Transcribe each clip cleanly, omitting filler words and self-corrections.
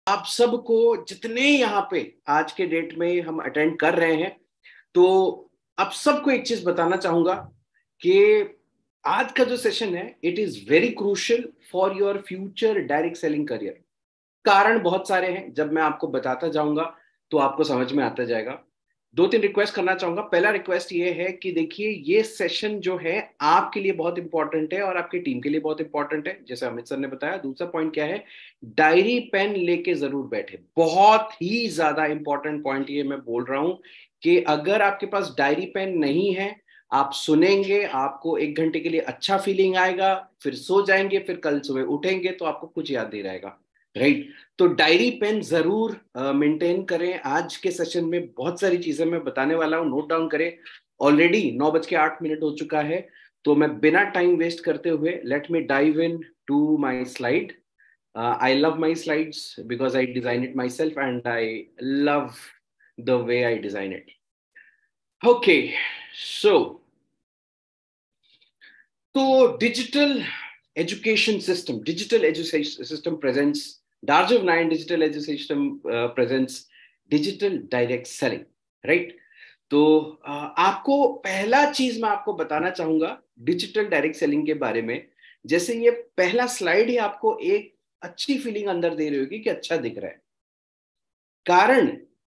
आप सबको जितने यहाँ पे आज के डेट में हम अटेंड कर रहे हैं, तो आप सबको एक चीज बताना चाहूंगा कि आज का जो सेशन है it is very crucial for your future direct selling career. कारण बहुत सारे हैं, जब मैं आपको बताता जाऊंगा तो आपको समझ में आता जाएगा। दो तीन रिक्वेस्ट करना चाहूंगा। पहला रिक्वेस्ट ये है कि देखिए, ये सेशन जो है आपके लिए बहुत इंपॉर्टेंट है और आपकी टीम के लिए बहुत इंपॉर्टेंट है, जैसे अमित सर ने बताया। दूसरा पॉइंट क्या है, डायरी पेन लेके जरूर बैठे। बहुत ही ज्यादा इंपॉर्टेंट पॉइंट ये मैं बोल रहा हूं कि अगर आपके पास डायरी पेन नहीं है, आप सुनेंगे, आपको 1 घंटे के लिए अच्छा फीलिंग आएगा, फिर सो जाएंगे, फिर कल सुबह उठेंगे तो आपको कुछ याद नहीं रहेगा। राइट? तो डायरी पेन जरूर मेंटेन करें। आज के सेशन में बहुत सारी चीजें मैं बताने वाला हूं, नोट डाउन करें। ऑलरेडी 9:08 हो चुका है, तो मैं बिना टाइम वेस्ट करते हुए let me dive into my slide. I love my slides because I design it myself and I love the way I design it. Okay, so digital education system, digital education system presents Darjeev 9 digital education system presents digital direct selling, right? तो आपको पहला चीज मैं आपको बताना चाहूंगा digital direct selling के बारे में। जैसे ये पहला स्लाइड ही आपको एक अच्छी फीलिंग अंदर दे रही होगी कि अच्छा दिख रहा है। कारण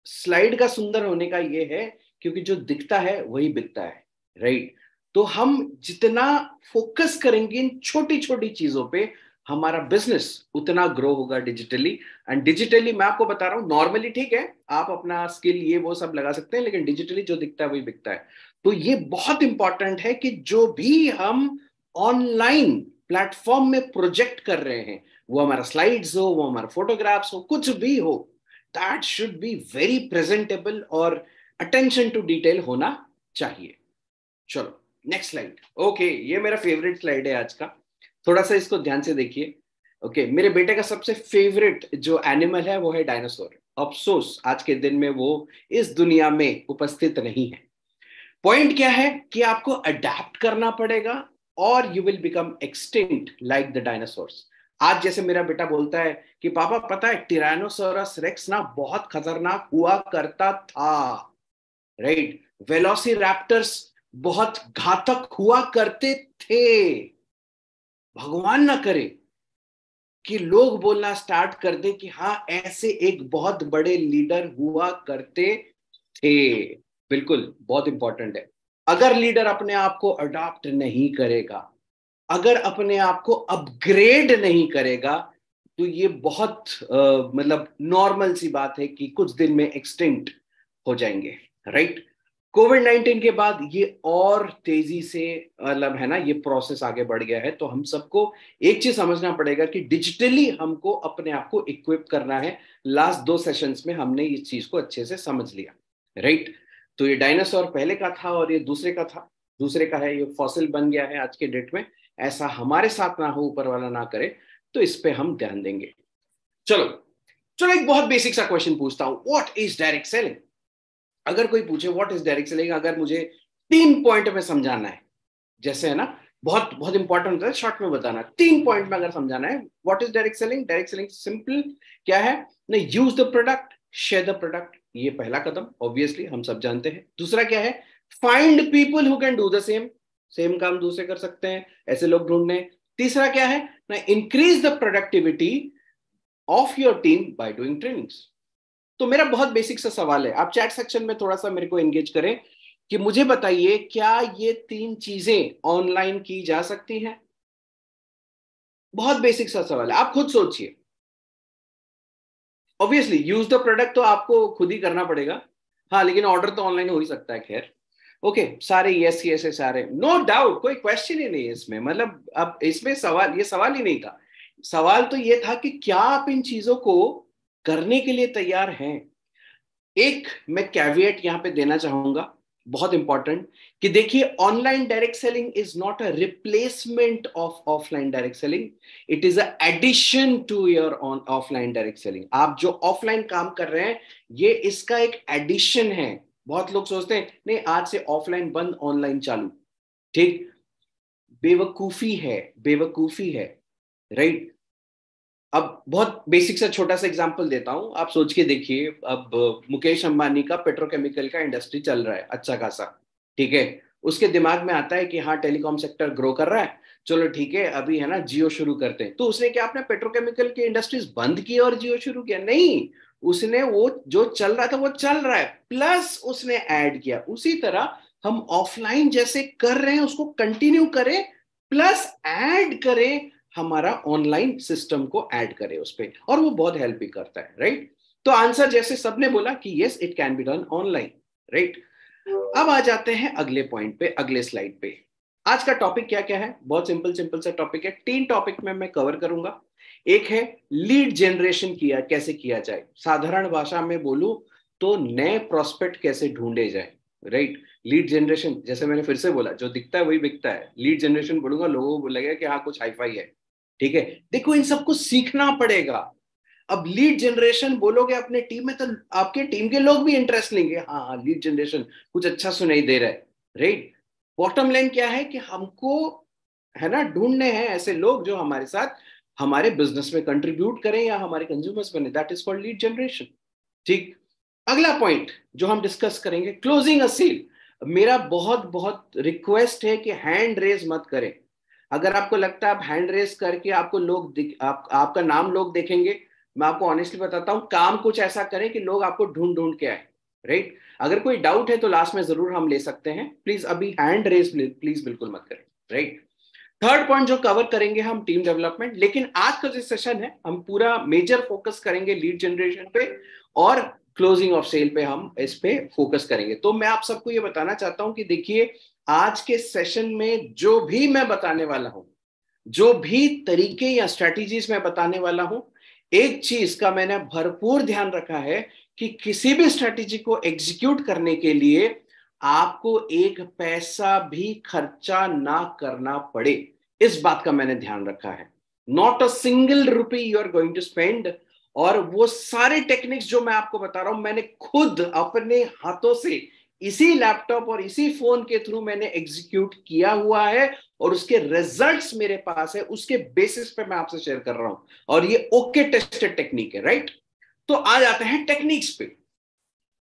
स्लाइड का सुंदर होने का ये है क्योंकि जो दिखता है वही बिकता है, राइट? तो हम जितना फोकस करेंगे इन छोटी छोटी चीजों पे, हमारा बिजनेस उतना ग्रो होगा डिजिटली। एंड डिजिटली मैं आपको बता रहा हूं, नॉर्मली ठीक है आप अपना स्किल ये वो सब लगा सकते हैं, लेकिन डिजिटली जो दिखता है वही बिकता है। तो ये बहुत इंपॉर्टेंट है कि जो भी हम ऑनलाइन प्लेटफॉर्म में प्रोजेक्ट कर रहे हैं, वो हमारा स्लाइड्स हो, वो हमारा फोटोग्राफ्स हो, कुछ भी हो, that should be very presentable और अटेंशन टू डिटेल होना चाहिए। चलो नेक्स्ट स्लाइड। ओके, ये मेरा फेवरेट स्लाइड है आज का, थोड़ा सा इसको ध्यान से देखिए। ओके, मेरे बेटे का सबसे फेवरेट जो एनिमल है वो है डायनासोर। अफसोस आज के दिन में वो इस दुनिया में उपस्थित नहीं है। पॉइंट क्या है कि आपको अडेप्ट करना पड़ेगा और you will become extinct like the dinosaurs. आज जैसे मेरा बेटा बोलता है कि पापा पता है टिरानोसोरस रेक्स ना बहुत खतरनाक हुआ करता था, राइट? वेलोसिरैप्टर्स बहुत घातक हुआ करते थे। भगवान ना करे कि लोग बोलना स्टार्ट कर दे कि हाँ ऐसे एक बहुत बड़े लीडर हुआ करते थे। बिल्कुल, बहुत इंपॉर्टेंट है। अगर लीडर अपने आप को अडॉप्ट नहीं करेगा, अगर अपने आप को अपग्रेड नहीं करेगा, तो ये बहुत मतलब नॉर्मल सी बात है कि कुछ दिन में एक्सटिंक्ट हो जाएंगे, राइट? कोविड-19 के बाद ये और तेजी से मतलब है ना, ये प्रोसेस आगे बढ़ गया है। तो हम सबको एक चीज समझना पड़ेगा कि डिजिटली हमको अपने आप को इक्विप करना है। लास्ट 2 सेशंस में हमने इस चीज को अच्छे से समझ लिया, राइट? तो ये डायनासोर पहले का था और ये दूसरे का था, दूसरे का है, ये फॉसिल बन गया है आज के डेट में। ऐसा हमारे साथ ना हो, ऊपर वाला ना करे, तो इस पे हम ध्यान देंगे। चलो चलो, एक बहुत बेसिक सा क्वेश्चन पूछता हूं, व्हाट इज डायरेक्ट सेलिंग? अगर कोई पूछे व्हाट इज डायरेक्ट सेलिंग, अगर मुझे 3 पॉइंट में समझाना है, जैसे है ना, बहुत बहुत इंपॉर्टेंट होता है शॉर्ट में बताना, 3 पॉइंट में अगर समझाना है what is direct selling, direct selling simple क्या है ना, use the product, share the product. ये पहला कदम ऑब्वियसली हम सब जानते हैं। दूसरा क्या है, find people who can do the same, same काम दूसरे कर सकते हैं, ऐसे लोग ढूंढने। तीसरा क्या है ना, increase the productivity of your team by doing trainings. तो मेरा बहुत बेसिक सा सवाल है, आप चैट सेक्शन में थोड़ा सा मेरे को एंगेज करें कि मुझे बताइए क्या ये 3 चीजें ऑनलाइन की जा सकती हैं? बहुत बेसिक सा सवाल है, आप खुद सोचिए। ऑब्वियसली यूज द प्रोडक्ट तो आपको खुद ही करना पड़ेगा, हाँ, लेकिन ऑर्डर तो ऑनलाइन हो ही सकता है। खैर ओके, सारे यस यस है सारे, नो डाउट, कोई क्वेश्चन ही नहीं है इसमें। मतलब अब इसमें सवाल, ये सवाल ही नहीं था। सवाल तो ये था कि क्या आप इन चीजों को करने के लिए तैयार हैं। एक मैं कैविएट यहां पे देना चाहूंगा, बहुत इंपॉर्टेंट, कि देखिए online direct selling is not a replacement of offline direct selling, it is a addition to your on offline direct selling. आप जो ऑफलाइन काम कर रहे हैं, ये इसका एक एडिशन है। बहुत लोग सोचते हैं नहीं आज से ऑफलाइन बंद ऑनलाइन चालू, ठीक? बेवकूफी है, बेवकूफी है, राइट? अब बहुत बेसिक सा छोटा सा एग्जांपल देता हूं, आप सोच के देखिए। अब मुकेश अंबानी का पेट्रोकेमिकल का इंडस्ट्री चल रहा है अच्छा खासा, ठीक है। उसके दिमाग में आता है कि हाँ टेलीकॉम सेक्टर ग्रो कर रहा है, चलो ठीक है अभी है ना जियो शुरू करते हैं। तो उसने क्या अपने पेट्रोकेमिकल की इंडस्ट्रीज बंद की और जियो शुरू किया? नहीं, उसने वो जो चल रहा था वो चल रहा है, प्लस उसने ऐड किया। उसी तरह हम ऑफलाइन जैसे कर रहे हैं उसको कंटिन्यू करें, प्लस ऐड करें, हमारा ऑनलाइन सिस्टम को ऐड करें उस पर, और वो बहुत हेल्प भी करता है, राइट। तो आंसर जैसे सबने बोला कि yes it can be done online, right. अब आ जाते हैं अगले पॉइंट पे, अगले स्लाइड पे। आज का टॉपिक क्या क्या है? बहुत सिंपल सिंपल सा टॉपिक है। 3 टॉपिक में मैं कवर करूंगा। एक है लीड जनरेशन किया कैसे किया जाए, साधारण भाषा में बोलूं तो नए प्रोस्पेक्ट कैसे ढूंढे जाए, राइट। लीड जनरेशन, जैसे मैंने फिर से बोला, जो दिखता है वही बिकता है। लीड जनरेशन बोलूंगा, लोगों को लगेगा कि हाँ कुछ हाईफाई है, ठीक है। देखो इन सबको सीखना पड़ेगा। अब लीड जनरेशन बोलोगे अपने टीम में तो आपके टीम के लोग भी इंटरेस्ट लेंगे, हाँ हाँ लीड जनरेशन कुछ अच्छा सुनाई दे रहा है, राइट। बॉटम लाइन क्या है कि हमको है ना ढूंढने हैं ऐसे लोग जो हमारे साथ हमारे बिजनेस में कंट्रीब्यूट करें या हमारे कंज्यूमर्स बने, that is called lead generation, ठीक। अगला पॉइंट जो हम डिस्कस करेंगे, क्लोजिंग अ सेल। मेरा बहुत बहुत रिक्वेस्ट है कि हैंड रेज मत करें। अगर आपको लगता है आप हैंड रेज करके आपको आपका नाम लोग देखेंगे, मैं आपको ऑनेस्टली बताता हूं काम कुछ ऐसा करें कि लोग आपको ढूंढ ढूंढ के आए, राइट। अगर कोई डाउट है तो लास्ट में जरूर हम ले सकते हैं, प्लीज अभी हैंड रेज प्लीज बिल्कुल मत करें, राइट। थर्ड पॉइंट जो कवर करेंगे हम टीम डेवलपमेंट, लेकिन आज का जो सेशन है हम पूरा मेजर फोकस करेंगे लीड जनरेशन पे और क्लोजिंग ऑफ सेल पे, हम इस पे फोकस करेंगे। तो मैं आप सबको ये बताना चाहता हूं कि देखिए आज के सेशन में जो भी मैं बताने वाला हूं, जो भी तरीके या स्ट्रेटजीज मैं बताने वाला हूं, एक चीज का मैंने भरपूर ध्यान रखा है कि किसी भी स्ट्रेटजी को एग्जीक्यूट करने के लिए आपको एक पैसा भी खर्चा ना करना पड़े, इस बात का मैंने ध्यान रखा है। Not a single rupee you are going to spend. और वो सारे टेक्निक्स जो मैं आपको बता रहा हूं मैंने खुद अपने हाथों से इसी लैपटॉप और इसी फोन के थ्रू मैंने एग्जीक्यूट किया हुआ है, और उसके रिजल्ट्स मेरे पास है, उसके बेसिस पे मैं आपसे शेयर कर रहा हूं। और ये ओके टेस्टेड टेक्निक है, राइट। तो आ जाते हैं टेक्निक्स पे।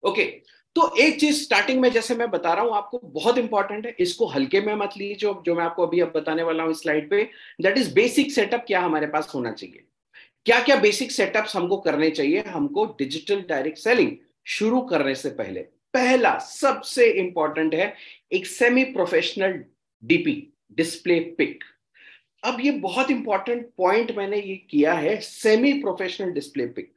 ओके, तो एक चीज स्टार्टिंग में जैसे मैं बता रहा हूं आपको बहुत इंपॉर्टेंट है, इसको हल्के में मत लीजिए। जो मैं आपको अभी अब बताने वाला हूं स्लाइड पे, दैट इज बेसिक सेटअप क्या हमारे पास होना चाहिए। क्या क्या बेसिक सेटअप्स हमको करने चाहिए हमको डिजिटल डायरेक्ट सेलिंग शुरू करने से पहले? पहला सबसे इंपॉर्टेंट है एक semi professional DP, display pic. अब ये बहुत इंपॉर्टेंट पॉइंट मैंने ये किया है, सेमी प्रोफेशनल डिस्प्ले पिक।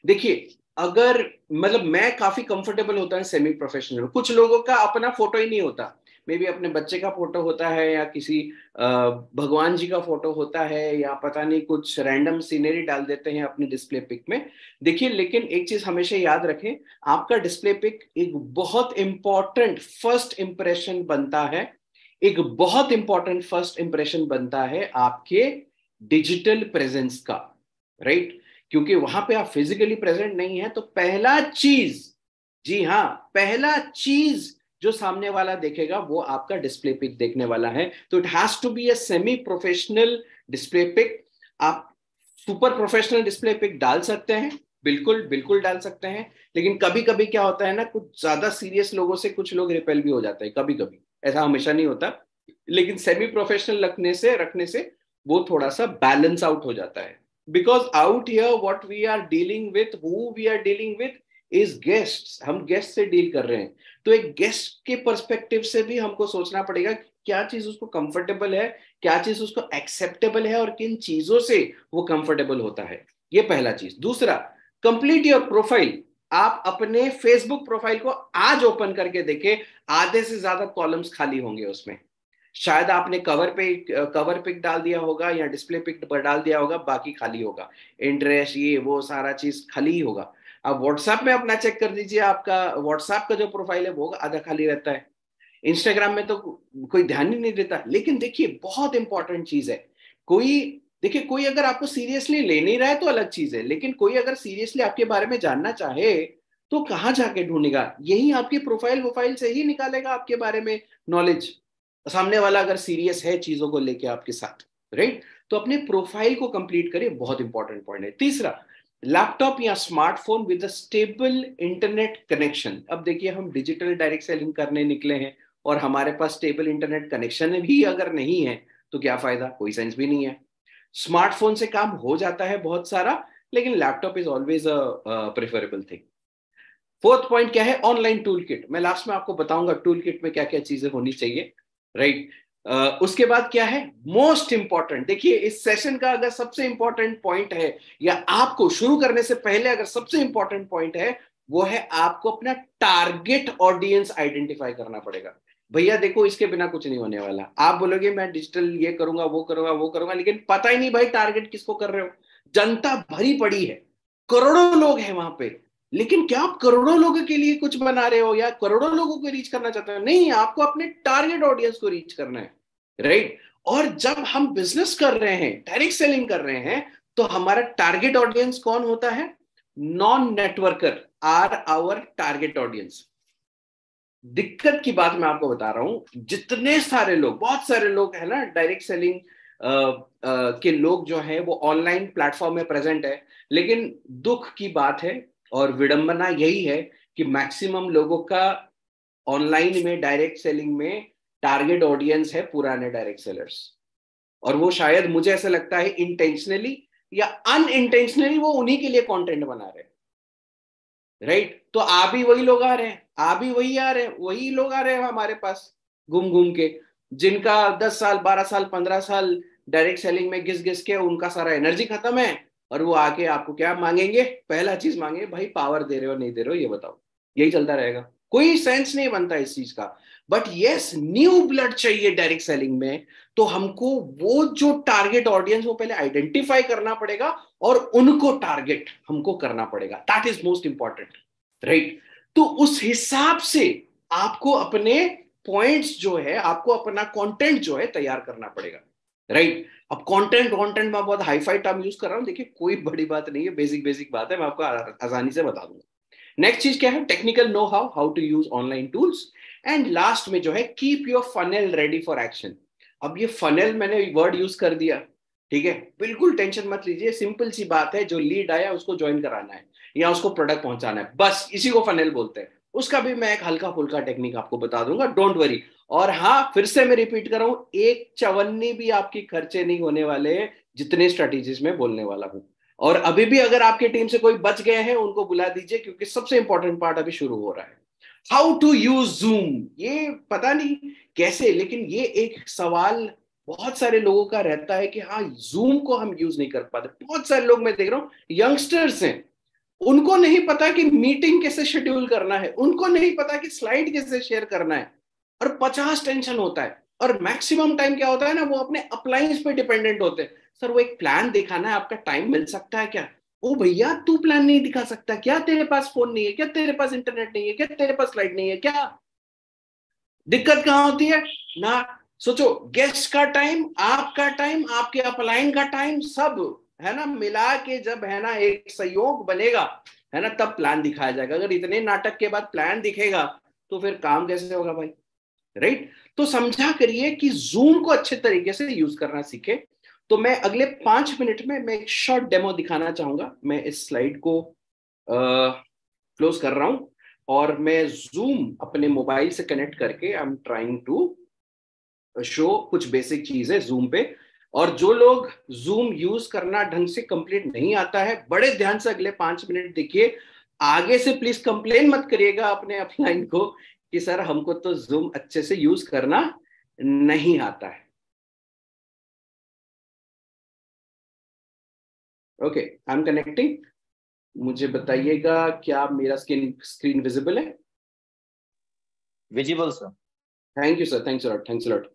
देखिए अगर मतलब मैं काफी कंफर्टेबल होता है सेमी प्रोफेशनल, कुछ लोगों का अपना फोटो ही नहीं होता, मे बी अपने बच्चे का फोटो होता है या किसी भगवान जी का फोटो होता है या पता नहीं कुछ रैंडम सीनरी डाल देते हैं अपने डिस्प्ले पिक में। देखिए लेकिन एक चीज हमेशा याद रखें, आपका डिस्प्ले पिक एक बहुत इंपॉर्टेंट फर्स्ट इंप्रेशन बनता है, एक बहुत इंपॉर्टेंट फर्स्ट इंप्रेशन बनता है आपके डिजिटल प्रेजेंस का, राइट। क्योंकि वहां पे आप फिजिकली प्रेजेंट नहीं है, तो पहला चीज, जी हाँ पहला चीज जो सामने वाला देखेगा वो आपका डिस्प्ले पिक देखने वाला है। तो it has to be a semi professional display pic. आप सुपर प्रोफेशनल डिस्प्ले पिक डाल सकते हैं, बिल्कुल बिल्कुल डाल सकते हैं, लेकिन कभी कभी क्या होता है ना, कुछ ज्यादा सीरियस लोगों से कुछ लोग रिपेल भी हो जाते हैं कभी कभी, ऐसा हमेशा नहीं होता। लेकिन सेमी प्रोफेशनल रखने से वो थोड़ा सा बैलेंस आउट हो जाता है। Because out here what we are dealing with, who we are dealing with is guest, हम गेस्ट से डील कर रहे हैं। तो एक गेस्ट के पर्सपेक्टिव से भी हमको सोचना पड़ेगा कि क्या चीज उसको कंफर्टेबल है, क्या चीज उसको एक्सेप्टेबल है, और किन चीजों से वो कंफर्टेबल होता है। ये पहला चीज। दूसरा, कंप्लीट योर प्रोफाइल। आप अपने फेसबुक प्रोफाइल को आज ओपन करके देखें, आधे से ज्यादा कॉलम्स खाली होंगे उसमें। शायद आपने कवर पिक डाल दिया होगा या डिस्प्ले पिक डाल दिया होगा, बाकी खाली होगा। इंटरेस्ट ये वो सारा चीज खाली ही होगा। आप व्हाट्सएप में अपना चेक कर दीजिए, आपका व्हाट्सएप का जो प्रोफाइल है वो आधा खाली रहता है। इंस्टाग्राम में तो कोई ध्यान ही नहीं देता। लेकिन देखिए बहुत इंपॉर्टेंट चीज है, कोई देखिए कोई अगर आपको सीरियसली ले नहीं रहा है तो अलग चीज है, लेकिन कोई अगर सीरियसली आपके बारे में जानना चाहे तो कहाँ जाके ढूंढेगा? यही आपकी प्रोफाइल वोफाइल से ही निकालेगा आपके बारे में नॉलेज, सामने वाला अगर सीरियस है चीजों को लेके आपके साथ, राइट। तो अपने प्रोफाइल को कंप्लीट करिए, बहुत इंपॉर्टेंट पॉइंट है। तीसरा, लैपटॉप या smartphone with a stable internet connection. अब देखिए हम डिजिटल डायरेक्ट सेलिंग करने निकले हैं और हमारे पास स्टेबल इंटरनेट कनेक्शन भी अगर नहीं है तो क्या फायदा, कोई सेंस भी नहीं है। स्मार्टफोन से काम हो जाता है बहुत सारा, लेकिन laptop is always a preferable thing. Fourth point क्या है, ऑनलाइन टूल किट। मैं लास्ट में आपको बताऊंगा टूल किट में क्या क्या चीजें होनी चाहिए, राइट। उसके बाद क्या है, मोस्ट इंपॉर्टेंट, देखिए इस सेशन का अगर सबसे इंपॉर्टेंट पॉइंट है या आपको शुरू करने से पहले अगर सबसे इंपॉर्टेंट पॉइंट है, वो है आपको अपना टारगेट ऑडियंस आइडेंटिफाई करना पड़ेगा। भैया देखो इसके बिना कुछ नहीं होने वाला। आप बोलोगे मैं डिजिटल ये करूंगा वो करूंगा वो करूंगा, लेकिन पता ही नहीं भाई टारगेट किसको कर रहे हो। जनता भरी पड़ी है, करोड़ों लोग हैं वहां पे, लेकिन क्या आप करोड़ों लोगों के लिए कुछ बना रहे हो या करोड़ों लोगों को रीच करना चाहते हो? नहीं, आपको अपने टारगेट ऑडियंस को रीच करना है, राइट। और जब हम बिजनेस कर रहे हैं, डायरेक्ट सेलिंग कर रहे हैं, तो हमारा टारगेट ऑडियंस कौन होता है? Non networker are our target audience. दिक्कत की बात मैं आपको बता रहा हूं, जितने सारे लोग, बहुत सारे लोग है ना डायरेक्ट सेलिंग के लोग जो है वो ऑनलाइन प्लेटफॉर्म में प्रेजेंट है, लेकिन दुख की बात है और विडंबना यही है कि मैक्सिमम लोगों का ऑनलाइन में डायरेक्ट सेलिंग में टारगेट ऑडियंस है पुराने डायरेक्ट सेलर्स। और वो शायद मुझे ऐसा लगता है इंटेंशनली या अनइंटेंशनली वो उन्हीं के लिए कंटेंट बना रहे हैं, राइट। तो आप भी वही लोग आ रहे हैं, आप भी वही आ रहे हैं, वही लोग आ रहे हैं हमारे पास घूम घूम के, जिनका 10 साल 12 साल 15 साल डायरेक्ट सेलिंग में घिस घिस के उनका सारा एनर्जी खत्म है, और वो आके आपको क्या मांगेंगे? पहला चीज मांगेंगे भाई पावर दे रहे हो नहीं दे रहे हो ये बताओ। यही चलता रहेगा, कोई सेंस नहीं बनता इस चीज का। बट यस, न्यू ब्लड चाहिए डायरेक्ट सेलिंग में, तो हमको वो जो टारगेट ऑडियंस वो पहले आइडेंटिफाई करना पड़ेगा और उनको टारगेट हमको करना पड़ेगा। That is most important, right. तो उस हिसाब से आपको अपने पॉइंट्स जो है, आपको अपना कंटेंट जो है तैयार करना पड़ेगा, राइट। अब कंटेंट कंटेंट में बहुत हाई फाई टर्म यूज कर रहा हूं, देखिए कोई बड़ी बात नहीं है, बेसिक बेसिक बात है, मैं आपको आसानी से बता दूंगा। नेक्स्ट चीज क्या है, technical know how, how to use online tools. And last में जो है keep your funnel ready for action. अब ये फनेल मैंने वर्ड यूज कर दिया, ठीक है, बिल्कुल टेंशन मत लीजिए, सिंपल सी बात है, जो लीड आया उसको ज्वाइन कराना है या उसको प्रोडक्ट पहुंचाना है, बस इसी को फनेल बोलते हैं। उसका भी मैं एक हल्का फुल्का टेक्निक आपको बता दूंगा, डोंट वरी। और हाँ, फिर से मैं रिपीट कर रहा हूं, एक चवन्नी भी आपकी खर्चे नहीं होने वाले जितने स्ट्रेटेजीज में बोलने वाला हूं। और अभी भी अगर आपकी टीम से कोई बच गए हैं उनको बुला दीजिए, क्योंकि सबसे इंपॉर्टेंट पार्ट अभी शुरू हो रहा है। हाउ टू यूज जूम, ये पता नहीं कैसे, लेकिन ये एक सवाल बहुत सारे लोगों का रहता है कि हाँ जूम को हम यूज नहीं कर पाते। बहुत सारे लोग मैं देख रहा हूँ यंगस्टर्स हैं, उनको नहीं पता कि मीटिंग कैसे शेड्यूल करना है, उनको नहीं पता कि स्लाइड कैसे शेयर करना है, और 50 टेंशन होता है। और मैक्सिमम टाइम क्या होता है ना, वो अपने अप्लायंस पे डिपेंडेंट होते हैं। सर वो एक प्लान दिखाना है, आपका टाइम मिल सकता है क्या? ओ भैया तू प्लान नहीं दिखा सकता क्या? तेरे पास फोन नहीं है क्या? तेरे पास इंटरनेट नहीं है क्या? तेरे पास स्लाइड नहीं है क्या? दिक्कत कहाँ होती है ना? सोचो, गेस्ट का टाइम, आपका टाइम, आपके अपलाइन का टाइम, सब है ना मिला के जब है ना एक सहयोग बनेगा, है ना, तब प्लान दिखाया जाएगा। अगर इतने नाटक के बाद प्लान दिखेगा तो फिर काम कैसे होगा भाई, राइट। तो समझा करिए कि जूम को अच्छे तरीके से यूज करना सीखे। तो मैं अगले 5 मिनट में मैं एक शॉर्ट डेमो दिखाना चाहूंगा। मैं इस स्लाइड को क्लोज कर रहा हूं और मैं जूम अपने मोबाइल से कनेक्ट करके I am trying to show कुछ बेसिक चीजें जूम पे। और जो लोग जूम यूज करना ढंग से कंप्लीट नहीं आता है, बड़े ध्यान से अगले 5 मिनट देखिए। आगे से प्लीज कंप्लेन मत करिएगा अपने अपलाइन को कि सर हमको तो जूम अच्छे से यूज करना नहीं आता है। Okay, I am connecting. मुझे बताइएगा क्या मेरा स्क्रीन स्क्रीन विजिबल है? Visible sir. Thank you sir, thanks lot, thanks lot.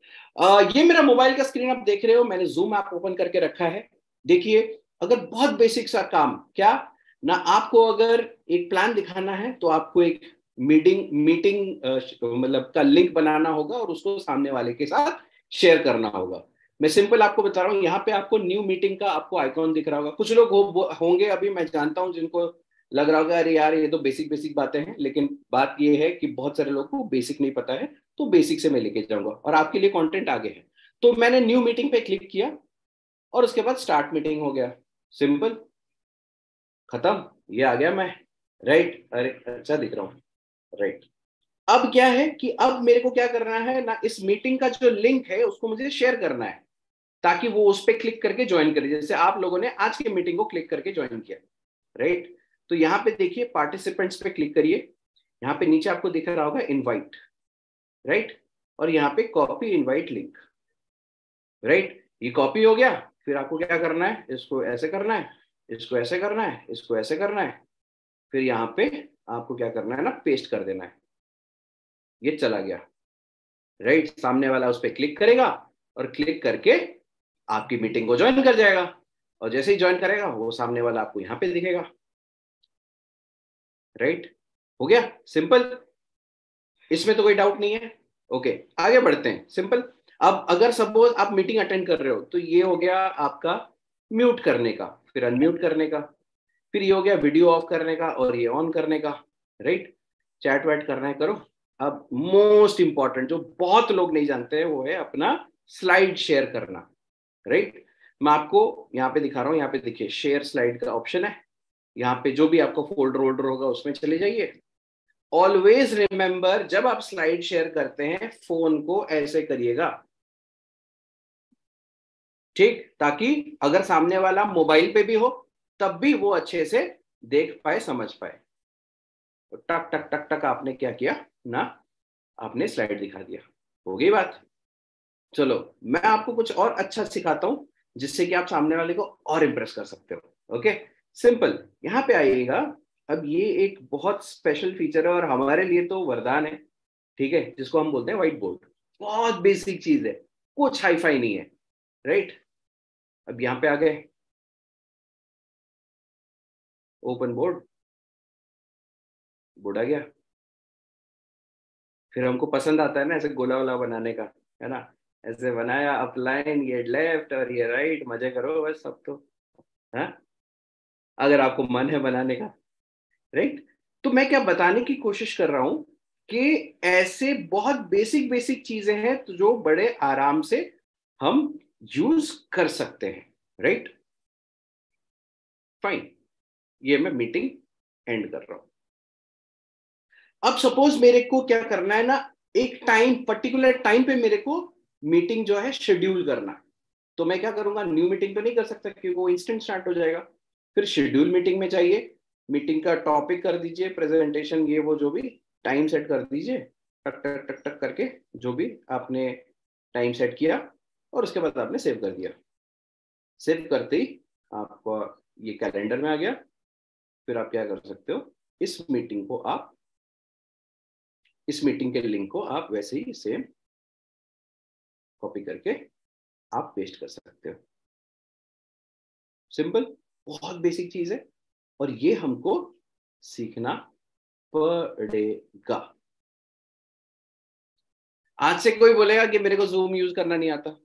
ये मेरा मोबाइल का स्क्रीन आप देख रहे हो, मैंने जूम ऐप ओपन करके रखा है। देखिए, अगर बहुत बेसिक सा काम क्या ना, आपको अगर एक प्लान दिखाना है तो आपको एक मीटिंग मीटिंग मतलब का लिंक बनाना होगा और उसको सामने वाले के साथ शेयर करना होगा। मैं सिंपल आपको बता रहा हूँ, यहाँ पे आपको न्यू मीटिंग का आपको आइकॉन दिख रहा होगा। कुछ लोग होंगे अभी, मैं जानता हूँ, जिनको लग रहा होगा अरे यार ये तो बेसिक बेसिक बातें हैं, लेकिन बात ये है कि बहुत सारे लोगों को बेसिक नहीं पता है। तो बेसिक से मैं लेके जाऊंगा और आपके लिए कंटेंट आगे है। तो मैंने न्यू मीटिंग पे क्लिक किया और उसके बाद स्टार्ट मीटिंग हो गया, सिंपल, खत्म, ये आ गया मैं, राइट। अरे अच्छा दिख रहा हूँ, राइट। अब क्या है कि अब मेरे को क्या करना है ना, इस मीटिंग का जो लिंक है उसको मुझे शेयर करना है, ताकि वो उस पर क्लिक करके ज्वाइन करे, जैसे आप लोगों ने आज की मीटिंग को क्लिक करके ज्वाइन किया, राइट। तो यहाँ पे देखिए पार्टिसिपेंट्स पे क्लिक करिए, यहाँ पे नीचे आपको दिख रहा होगा इनवाइट, राइट, और यहाँ पे कॉपी इनवाइट लिंक, राइट। ये कॉपी हो गया, फिर आपको क्या करना है, इसको ऐसे करना है, इसको ऐसे करना है, इसको ऐसे करना है, फिर यहाँ पे आपको क्या करना है ना, पेस्ट कर देना है, ये चला गया, राइट। सामने वाला उस पर क्लिक करेगा और क्लिक करके आपकी मीटिंग को ज्वाइन कर जाएगा, और जैसे ही ज्वाइन करेगा वो सामने वाला आपको यहाँ पे दिखेगा, राइट। हो गया सिंपल, इसमें तो कोई डाउट नहीं है। ओके, आगे बढ़ते हैं, सिंपल। अब अगर सपोज आप मीटिंग अटेंड कर रहे हो, तो ये हो गया आपका म्यूट करने का, फिर अनम्यूट करने का, फिर ये हो गया वीडियो ऑफ करने का और ये ऑन करने का, राइट। चैट वैट करना है करो। अब मोस्ट इंपॉर्टेंट जो बहुत लोग नहीं जानते हैं वो है अपना स्लाइड शेयर करना, राइट। मैं आपको यहाँ पे दिखा रहा हूँ, यहाँ पे देखिए शेयर स्लाइड का ऑप्शन है, यहाँ पे जो भी आपको फोल्डर वोल्डर होगा उसमें चले जाइए। ऑलवेज रिमेंबर, जब आप स्लाइड शेयर करते हैं फोन को ऐसे करिएगा, ठीक, ताकि अगर सामने वाला मोबाइल पे भी हो तब भी वो अच्छे से देख पाए, समझ पाए। तो टक टक टक टक आपने क्या किया ना, आपने स्लाइड दिखा दिया, हो गई बात। चलो मैं आपको कुछ और अच्छा सिखाता हूं, जिससे कि आप सामने वाले को और इंप्रेस कर सकते हो। ओके, सिंपल, यहाँ पे आइएगा। अब ये एक बहुत स्पेशल फीचर है और हमारे लिए तो वरदान है, ठीक है, जिसको हम बोलते हैं व्हाइट बोर्ड। बहुत बेसिक चीज है, कुछ हाई फाई नहीं है, राइट। अब यहाँ पे आ गए, ओपन बोर्ड, बोर्ड आ गया। फिर हमको पसंद आता है ना ऐसे गोला वोला बनाने का, है ना, ऐसे बनाया अपलाइन, ये लेफ्ट और ये राइट, मजे करो बस सब तो, हाँ, अगर आपको मन है बनाने का, राइट। तो मैं क्या बताने की कोशिश कर रहा हूं कि ऐसे बहुत बेसिक बेसिक चीजें हैं तो जो बड़े आराम से हम यूज कर सकते हैं, राइट। फाइन, ये मैं मीटिंग एंड कर रहा हूं। अब सपोज मेरे को क्या करना है ना, एक टाइम, पर्टिकुलर टाइम पे मेरे को मीटिंग जो है शेड्यूल करना है। तो मैं क्या करूंगा, न्यू मीटिंग तो नहीं कर सकता क्योंकि वो इंस्टेंट स्टार्ट हो जाएगा। फिर शेड्यूल मीटिंग में जाइए, मीटिंग का टॉपिक कर दीजिए, प्रेजेंटेशन, ये वो जो भी, टाइम सेट कर दीजिए, टक टक टक टक करके जो भी आपने टाइम सेट किया, और उसके बाद आपने सेव कर दिया। सेव करते ही आपको ये कैलेंडर में आ गया। फिर आप क्या कर सकते हो, इस मीटिंग को आप, इस मीटिंग के लिंक को आप वैसे ही सेम कॉपी करके आप पेस्ट कर सकते हो। सिंपल, बहुत बेसिक चीज है, और ये हमको सीखना पड़ेगा। आज से कोई बोलेगा कि मेरे को जूम यूज करना नहीं आता,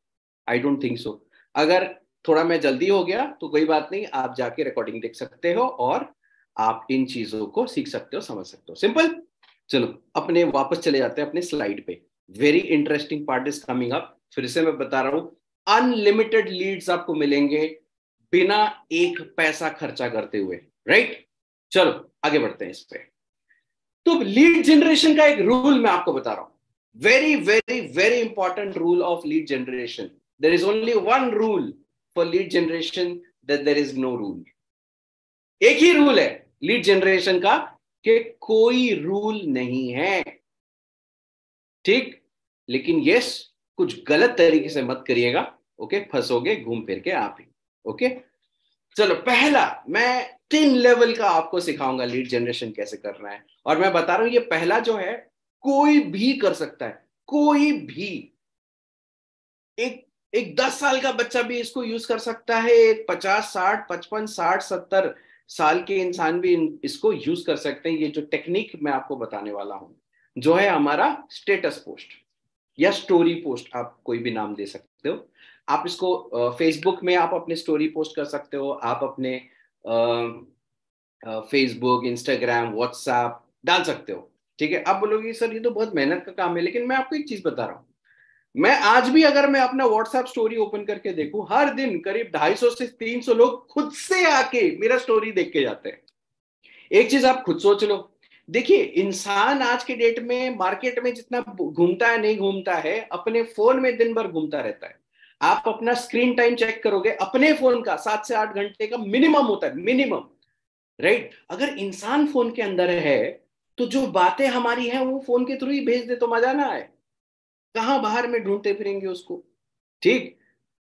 आई डोंट थिंक सो। अगर थोड़ा मैं जल्दी हो गया तो कोई बात नहीं, आप जाके रिकॉर्डिंग देख सकते हो और आप इन चीजों को सीख सकते हो, समझ सकते हो। सिंपल। चलो अपने वापस चले जाते हैं अपने स्लाइड पे। Very interesting part is coming up, फिर से मैं बता रहा हूं, अनलिमिटेड लीड्स आपको मिलेंगे बिना एक पैसा खर्चा करते हुए, राइट। चलो आगे बढ़ते हैं इस पे। तो लीड जनरेशन का एक रूल मैं आपको बता रहा हूं, very very very important rule of lead generation. There is only one rule for lead generation, that there is no rule. एक ही रूल है लीड जनरेशन का, कि कोई रूल नहीं है, ठीक। लेकिन यस, कुछ गलत तरीके से मत करिएगा, ओके, फंसोगे घूम फिर के आप ही। ओके, चलो पहला मैं 3 लेवल का आपको सिखाऊंगा लीड जनरेशन कैसे करना है। और मैं बता रहा हूं ये पहला जो है कोई भी कर सकता है, कोई भी, एक एक 10 साल का बच्चा भी इसको यूज कर सकता है, एक 50 60 55 60 70 साल के इंसान भी इसको यूज कर सकते हैं। ये जो टेक्निक मैं आपको बताने वाला हूं, जो है हमारा स्टेटस पोस्ट या स्टोरी पोस्ट, आप कोई भी नाम दे सकते हो। आप इसको फेसबुक में आप अपने स्टोरी पोस्ट कर सकते हो, आप अपने फेसबुक, इंस्टाग्राम, व्हाट्सएप डाल सकते हो, ठीक है। आप बोलोगे सर ये तो बहुत मेहनत का काम है, लेकिन मैं आपको एक चीज बता रहा हूँ, मैं आज भी अगर मैं अपना व्हाट्सएप स्टोरी ओपन करके देखूं, हर दिन करीब 250 से 300 लोग खुद से आके मेरा स्टोरी देख के जाते हैं। एक चीज आप खुद सोच लो, देखिए इंसान आज के डेट में मार्केट में जितना घूमता है नहीं घूमता है, अपने फोन में दिन भर घूमता रहता है। आप अपना स्क्रीन टाइम चेक करोगे अपने फोन का 7 से 8 घंटे का मिनिमम होता है, मिनिमम। राइट? अगर इंसान फोन के अंदर है तो जो बातें हमारी हैं वो फोन के थ्रू ही भेज दे तो मजा ना आए, कहां बाहर में ढूंढते फिरेंगे उसको। ठीक?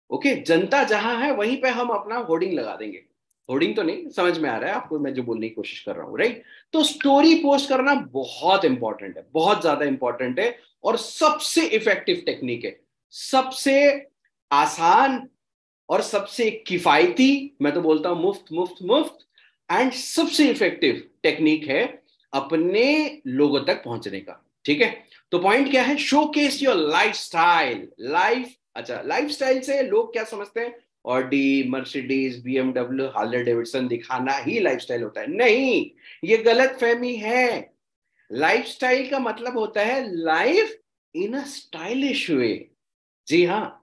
ओके, जनता जहां है वहीं पे हम अपना होर्डिंग लगा देंगे। होर्डिंग तो नहीं, समझ में आ रहा है आपको मैं जो बोलने की कोशिश कर रहा हूं, राइट? तो स्टोरी पोस्ट करना बहुत इंपॉर्टेंट है, बहुत ज्यादा इंपॉर्टेंट है, और सबसे इफेक्टिव टेक्निक है, सबसे आसान और सबसे किफायती, मैं तो बोलता हूं मुफ्त मुफ्त मुफ्त, एंड सबसे इफेक्टिव टेक्निक है अपने लोगों तक पहुंचने का। ठीक है? तो पॉइंट क्या है? Showcase your lifestyle. लाइफ, अच्छा, लाइफस्टाइल से लोग क्या समझते हैं? Audi, Mercedes, BMW, Harley Davidson दिखाना ही लाइफस्टाइल होता है? नहीं, ये गलत फहमी है। लाइफस्टाइल का मतलब होता है लाइफ इन अ स्टाइलिश वे। जी हाँ,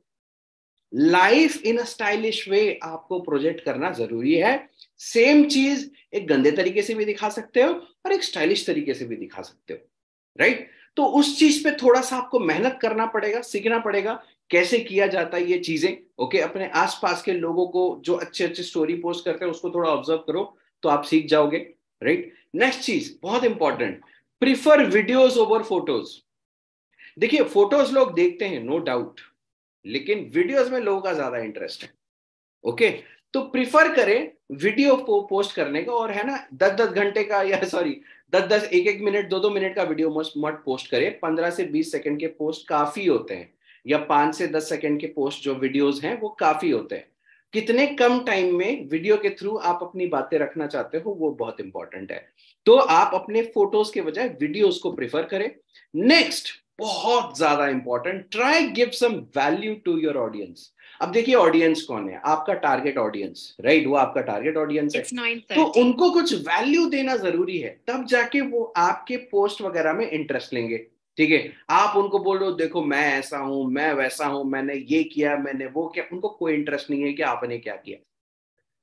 लाइफ इन अ स्टाइलिश वे आपको प्रोजेक्ट करना जरूरी है। सेम चीज एक गंदे तरीके से भी दिखा सकते हो और एक स्टाइलिश तरीके से भी दिखा सकते हो, राइट? तो उस चीज पे थोड़ा सा आपको मेहनत करना पड़ेगा, सीखना पड़ेगा कैसे किया जाता है ये चीजें। ओके, अपने आसपास के लोगों को जो अच्छे अच्छे स्टोरी पोस्ट करते हैं उसको थोड़ा ऑब्जर्व करो तो आप सीख जाओगे, राइट? नेक्स्ट चीज बहुत important, prefer videos over photos. देखिए फोटोज लोग देखते हैं नो डाउट, लेकिन वीडियोस में लोगों का ज्यादा इंटरेस्ट है। ओके, तो प्रिफर करें वीडियो को पोस्ट करने का, और है ना 10-10 घंटे का, या सॉरी 10-10, 1-1 मिनट, 2-2 मिनट का वीडियो मत पोस्ट करें। 15 से 20 सेकंड के पोस्ट काफी होते हैं, या 5 से 10 सेकंड के पोस्ट जो वीडियोस हैं वो काफी होते हैं। कितने कम टाइम में वीडियो के थ्रू आप अपनी बातें रखना चाहते हो वो बहुत इंपॉर्टेंट है। तो आप अपने फोटोज के बजाय वीडियोस को प्रिफर करें। नेक्स्ट, बहुत ज्यादा important, try give some value to your audience. अब देखिए ऑडियंस कौन है? आपका टारगेट ऑडियंस, राइट? वो आपका टारगेट ऑडियंस है, तो उनको कुछ वैल्यू देना जरूरी है, तब जाके वो आपके पोस्ट वगैरह में इंटरेस्ट लेंगे। ठीक है? आप उनको बोल रहे हो देखो मैं ऐसा हूं, मैं वैसा हूं, मैंने ये किया, मैंने वो किया, उनको कोई इंटरेस्ट नहीं है कि आपने क्या किया।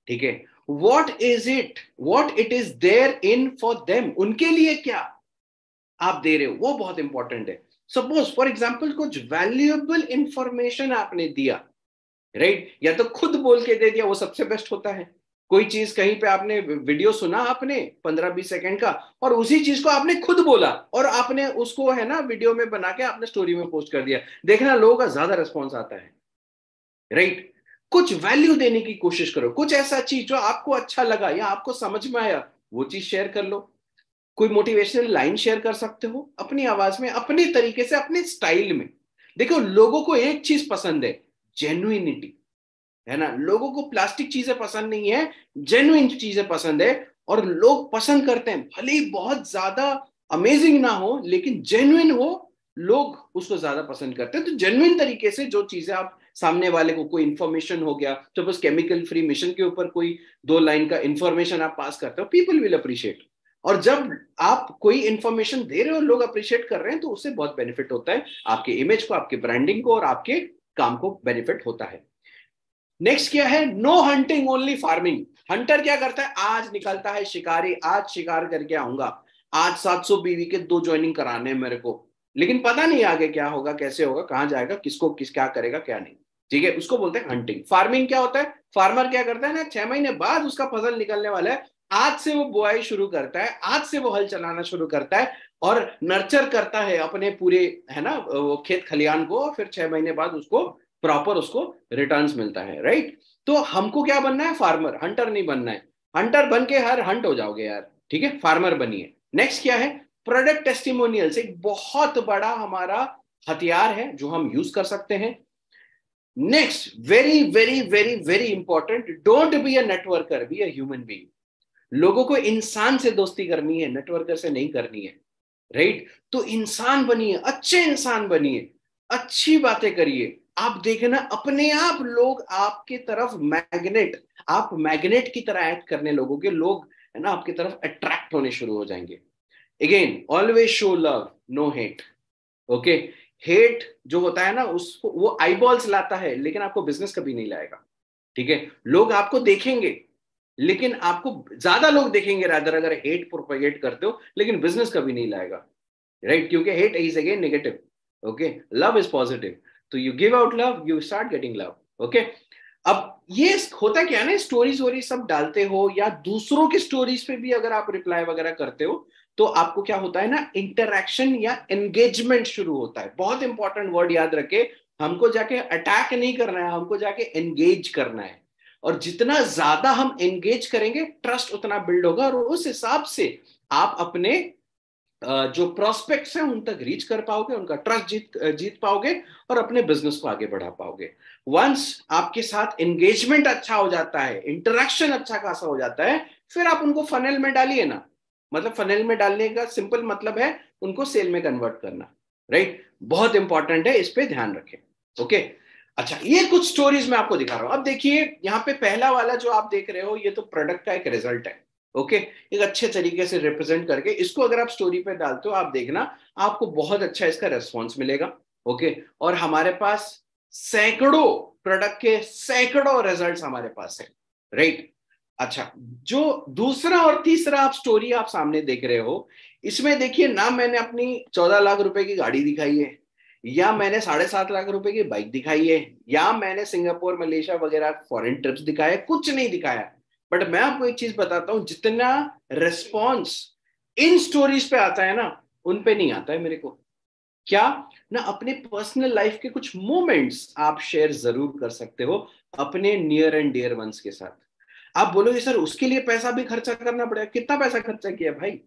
ठीक है? What it is there in for them, उनके लिए क्या आप दे रहे हो वो बहुत इंपॉर्टेंट है। सपोज फॉर एग्जाम्पल कुछ वैल्यूएबल इंफॉर्मेशन आपने दिया, राइट? या तो खुद बोल के दे दिया, वो सबसे बेस्ट होता है। कोई चीज कहीं पे आपने वीडियो सुना, आपने 15-20 सेकंड का, और उसी चीज को आपने खुद बोला और आपने उसको है ना वीडियो में बना के आपने स्टोरी में पोस्ट कर दिया, देखना लोगों का ज्यादा रिस्पॉन्स आता है, राइट? कुछ वैल्यू देने की कोशिश करो, कुछ ऐसा चीज जो आपको अच्छा लगा या आपको समझ में आया वो चीज शेयर कर लो। कोई मोटिवेशनल लाइन शेयर कर सकते हो अपनी आवाज में, अपने तरीके से, अपने स्टाइल में। देखो लोगों को एक चीज पसंद है, जेन्युइनिटी, है ना? लोगों को प्लास्टिक चीजें पसंद नहीं है, जेन्युइन चीजें पसंद है। और लोग पसंद करते हैं, भले ही बहुत ज्यादा अमेजिंग ना हो लेकिन जेन्युइन हो, लोग उसको ज्यादा पसंद करते हैं। तो जेन्युइन तरीके से जो चीजें आप सामने वाले को, कोई इंफॉर्मेशन हो गया, सपोज केमिकल फ्री मिशन के ऊपर कोई 2 लाइन का इंफॉर्मेशन आप पास करते हो, पीपल विल अप्रिशिएट। और जब आप कोई इंफॉर्मेशन दे रहे हो लोग अप्रिशिएट कर रहे हैं तो उससे बहुत बेनिफिट होता है, आपके इमेज को, आपके ब्रांडिंग को, और आपके काम को बेनिफिट होता है। नेक्स्ट क्या है? No hunting only farming. Hunter क्या करता है? आज निकलता है शिकारी, आज शिकार करके आऊंगा, आज 700 बीवी के 2 ज्वाइनिंग कराने हैं मेरे को, लेकिन पता नहीं आगे क्या होगा, कैसे होगा, कहां जाएगा, किसको किस क्या करेगा क्या नहीं। ठीक है? उसको बोलते हैं हंटिंग। फार्मिंग क्या होता है? फार्मर क्या करता है ना, 6 महीने बाद उसका फसल निकलने वाला है, आज से वो बुआई शुरू करता है, आज से वो हल चलाना शुरू करता है और नर्चर करता है अपने पूरे, है ना, वो खेत खलियान को, फिर 6 महीने बाद उसको प्रॉपर उसको रिटर्न्स मिलता है, राइट? तो हमको क्या बनना है? फार्मर, हंटर नहीं बनना है। हंटर बन के हर हंट हो जाओगे यार, ठीक है? फार्मर बनिए। नेक्स्ट क्या है? प्रोडक्ट टेस्टिमोनियल्स, एक बहुत बड़ा हमारा हथियार है जो हम यूज कर सकते हैं। Next, very very very very important, don't be a networker, be a human being. लोगों को इंसान से दोस्ती करनी है, नेटवर्कर से नहीं करनी है, राइट? तो इंसान बनिए, अच्छे इंसान बनिए, अच्छी बातें करिए। आप देखना अपने आप लोग आपके तरफ मैग्नेट, आप मैग्नेट की तरह एक्ट करने लोगों के, लोग है ना आपकी तरफ अट्रैक्ट होने शुरू हो जाएंगे। Again, always show love, no hate. Okay, hate जो होता है ना, उसको वो आईबॉल्स लाता है, लेकिन आपको बिजनेस कभी नहीं लाएगा। ठीक है, लोग आपको देखेंगे, लेकिन आपको ज्यादा लोग देखेंगे रादर अगर हेट प्रोपेगेट करते हो, लेकिन बिजनेस कभी नहीं लाएगा, राइट? क्योंकि hate is again negative, okay, love is positive. तो you give out love, you start getting love, okay. अब ये होता क्या है ना, स्टोरीज वोरीज सब डालते हो या दूसरों की स्टोरीज पे भी अगर आप रिप्लाई वगैरह करते हो, तो आपको क्या होता है ना, इंटरैक्शन या एंगेजमेंट शुरू होता है। बहुत इंपॉर्टेंट वर्ड याद रखे, हमको जाके अटैक नहीं करना है, हमको जाके एंगेज करना है। और जितना ज्यादा हम एंगेज करेंगे, ट्रस्ट उतना बिल्ड होगा, और उस हिसाब से आप अपने जो प्रोस्पेक्ट्स हैं उन तक रीच कर पाओगे, उनका ट्रस्ट जीत पाओगे, और अपने बिजनेस को आगे बढ़ा पाओगे। वंस आपके साथ एंगेजमेंट अच्छा हो जाता है, इंटरेक्शन अच्छा खासा हो जाता है, फिर आप उनको फनेल में डालिए ना। मतलब फनेल में डालने का सिंपल मतलब है उनको सेल में कन्वर्ट करना, राइट? बहुत इंपॉर्टेंट है, इस पे ध्यान रखें, ओके। अच्छा, ये कुछ स्टोरीज मैं आपको दिखा रहा हूं। अब देखिए यहाँ पे पहला वाला जो आप देख रहे हो, ये तो प्रोडक्ट का एक रिजल्ट है, ओके। एक अच्छे तरीके से रिप्रेजेंट करके इसको अगर आप स्टोरी पे डालते हो, आप देखना आपको बहुत अच्छा इसका रेस्पॉन्स मिलेगा, ओके। और हमारे पास सैकड़ों प्रोडक्ट के सैकड़ों रिजल्ट्स हमारे पास है, राइट? अच्छा, जो दूसरा और तीसरा आप स्टोरी आप सामने देख रहे हो, इसमें देखिए ना, मैंने अपनी 14 लाख रुपए की गाड़ी दिखाई है, या मैंने 7.5 लाख रुपए की बाइक दिखाई है, या मैंने सिंगापुर मलेशिया वगैरह फॉरेन ट्रिप्स दिखाए, कुछ नहीं दिखाया। बट मैं आपको एक चीज बताता हूं, जितना रिस्पॉन्स इन स्टोरीज पे आता है ना, उन पे नहीं आता है मेरे को। क्या ना, अपने पर्सनल लाइफ के कुछ मोमेंट्स आप शेयर जरूर कर सकते हो अपने नियर एंड डियर वंस के साथ। आप बोलोगे सर उसके लिए पैसा भी खर्चा करना पड़ेगा, कितना पैसा खर्चा किया भाई?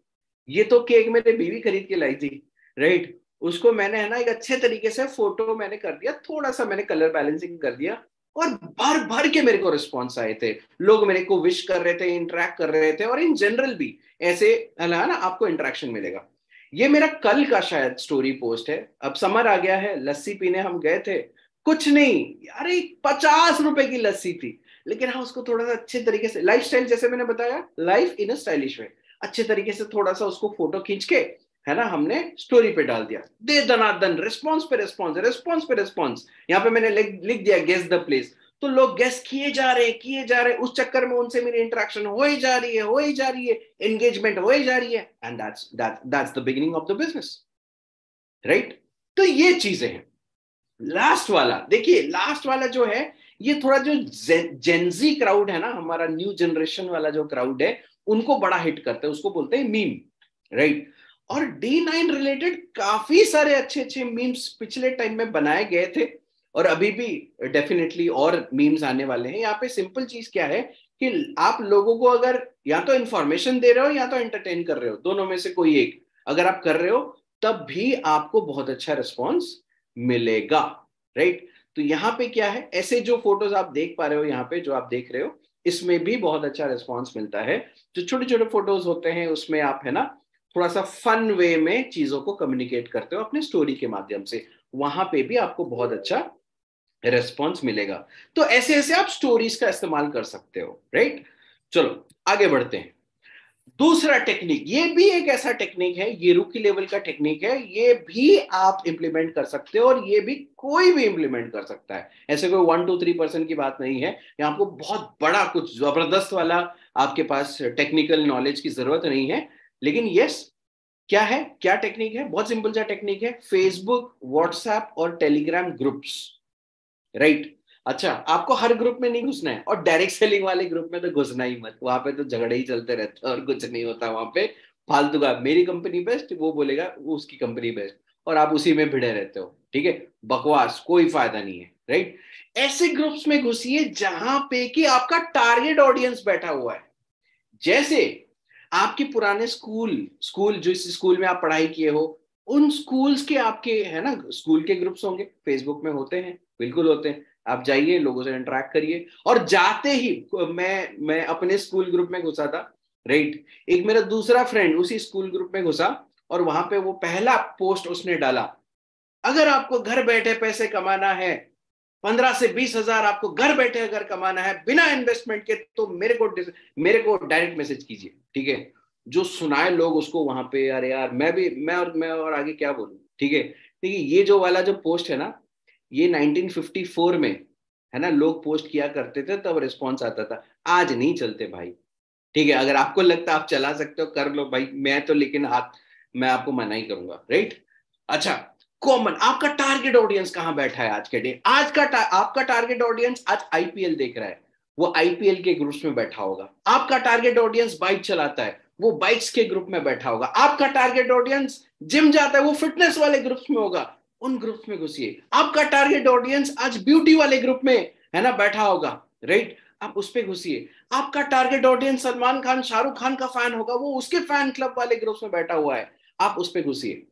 ये तो केक मेरे बीवी खरीद के लाई थी, राइट? उसको मैंने है ना एक अच्छे तरीके से फोटो मैंने कर दिया, थोड़ा सा मैंने कलर बैलेंसिंग कर दिया, और भर भर के मेरे को रिस्पॉन्स आए थे। लोग मेरे को विश कर रहे थे, इंटरेक्ट कर रहे थे, और इन जनरल भी ऐसे है ना आपको इंटरेक्शन मिलेगा। ये मेरा कल का शायद स्टोरी पोस्ट है। अब समर आ गया है, लस्सी पीने हम गए थे, कुछ नहीं, अरे 50 रुपए की लस्सी थी, लेकिन हाँ उसको थोड़ा सा अच्छे तरीके से, लाइफ स्टाइल जैसे मैंने बताया, लाइफ इन अ स्टाइलिश वे, अच्छे तरीके से थोड़ा सा उसको फोटो खींच के है ना हमने स्टोरी पे डाल दिया। दे दनादन रिस्पॉन्स पे रिस्पॉन्स, रिस्पॉन्स पे रिस्पॉन्स। यहाँ पे मैंने लिख दिया गेस द प्लेस, तो लोग गेस किए जा रहे हैं, किए जा रहे हैं, उस चक्कर में उनसे मेरी इंटरेक्शन हो ही जा रही है, हो ही जा रही है, एंगेजमेंट हो ही जा रही है, and that's the beginning of the business, right? तो ये चीजें हैं। लास्ट वाला देखिए, लास्ट वाला जो है, ये थोड़ा जो जेंजी क्राउड है ना, हमारा न्यू जनरेशन वाला जो क्राउड है, उनको बड़ा हिट करता है, उसको बोलते हैं मीम, राइट? और D9 रिलेटेड काफी सारे अच्छे अच्छे मीम्स पिछले टाइम में बनाए गए थे, और अभी भी डेफिनेटली और मीम्स आने वाले हैं। यहाँ पे सिंपल चीज क्या है कि आप लोगों को अगर या तो इंफॉर्मेशन दे रहे हो या तो एंटरटेन कर रहे हो, दोनों में से कोई एक अगर आप कर रहे हो, तब भी आपको बहुत अच्छा रिस्पॉन्स मिलेगा, राइट? तो यहाँ पे क्या है, ऐसे जो फोटोज आप देख पा रहे हो, यहाँ पे जो आप देख रहे हो, इसमें भी बहुत अच्छा रिस्पॉन्स मिलता है। जो छोटे छोटे फोटोज होते हैं उसमें आप है ना थोड़ा सा फन वे में चीजों को कम्युनिकेट करते हो अपने स्टोरी के माध्यम से, वहां पे भी आपको बहुत अच्छा रिस्पॉन्स मिलेगा। तो ऐसे ऐसे आप स्टोरीज का इस्तेमाल कर सकते हो, राइट? चलो आगे बढ़ते हैं। दूसरा टेक्निक, ये भी एक ऐसा टेक्निक है, ये रूकी लेवल का टेक्निक है, ये भी आप इंप्लीमेंट कर सकते हो, और ये भी कोई भी इंप्लीमेंट कर सकता है। ऐसे कोई 1 2 3% की बात नहीं है, यहाँ आपको बहुत बड़ा कुछ जबरदस्त वाला आपके पास टेक्निकल नॉलेज की जरूरत नहीं है। लेकिन यस, क्या है, क्या टेक्निक है? बहुत सिंपल सा टेक्निक है, फेसबुक, व्हाट्सएप और टेलीग्राम ग्रुप्स, राइट? अच्छा, आपको हर ग्रुप में नहीं घुसना है, और डायरेक्ट सेलिंग वाले ग्रुप में तो घुसना ही मत, वहां पे तो झगड़े ही चलते रहते हैं और कुछ नहीं होता वहां पे। फालतू का मेरी कंपनी बेस्ट, वो बोलेगा वो उसकी कंपनी बेस्ट, और आप उसी में भिड़े रहते हो, ठीक है? बकवास, कोई फायदा नहीं है, राइट? ऐसे ग्रुप्स में घुसिए जहां पे कि आपका टारगेट ऑडियंस बैठा हुआ है। जैसे आपके पुराने स्कूल स्कूल जिस स्कूल में आप पढ़ाई किए हो, उन स्कूल्स के आपके है ना स्कूल के ग्रुप्स होंगे, फेसबुक में होते हैं, बिल्कुल होते हैं। आप जाइए, लोगों से इंटरेक्ट करिए, और जाते ही मैं अपने स्कूल ग्रुप में घुसा था, राइट? एक मेरा दूसरा फ्रेंड उसी स्कूल ग्रुप में घुसा, और वहां पे वो पहला पोस्ट उसने डाला, अगर आपको घर बैठे पैसे कमाना है, 15 से 20 हजार आपको घर बैठे अगर कमाना है बिना इन्वेस्टमेंट के, तो मेरे को डायरेक्ट मैसेज कीजिए, ठीक है? जो सुनाए लोग उसको वहां पे, अरे यार मैं और आगे क्या बोलूं, ठीक है? देखिए ये जो वाला जो पोस्ट है ना, ये 1954 में है ना लोग पोस्ट किया करते थे, तब रिस्पॉन्स आता था, आज नहीं चलते भाई। ठीक है, अगर आपको लगता है आप चला सकते हो कर लो भाई, मैं तो लेकिन हाथ मैं आपको मना ही करूंगा, राइट। अच्छा, कॉमन आपका टारगेट ऑडियंस कहां बैठा है आज के डे, आपका टारगेट ऑडियंस आज आईपीएल देख रहा है, वो आईपीएल के ग्रुप्स में बैठा होगा। आपका टारगेट ऑडियंस बाइक चलाता है, वो बाइक्स के ग्रुप में बैठा होगा। आपका टारगेट ऑडियंस जिम जाता है, वो फिटनेस वाले ग्रुप्स में होगा, उन ग्रुप्स में घुसिए। आपका टारगेट ऑडियंस आज ब्यूटी वाले ग्रुप में है ना बैठा होगा, राइट, आप उस पर घुसिए। आपका टारगेट ऑडियंस सलमान खान शाहरुख खान का फैन होगा, वो उसके फैन क्लब वाले ग्रुप्स में बैठा हुआ है, आप उस पर घुसिए।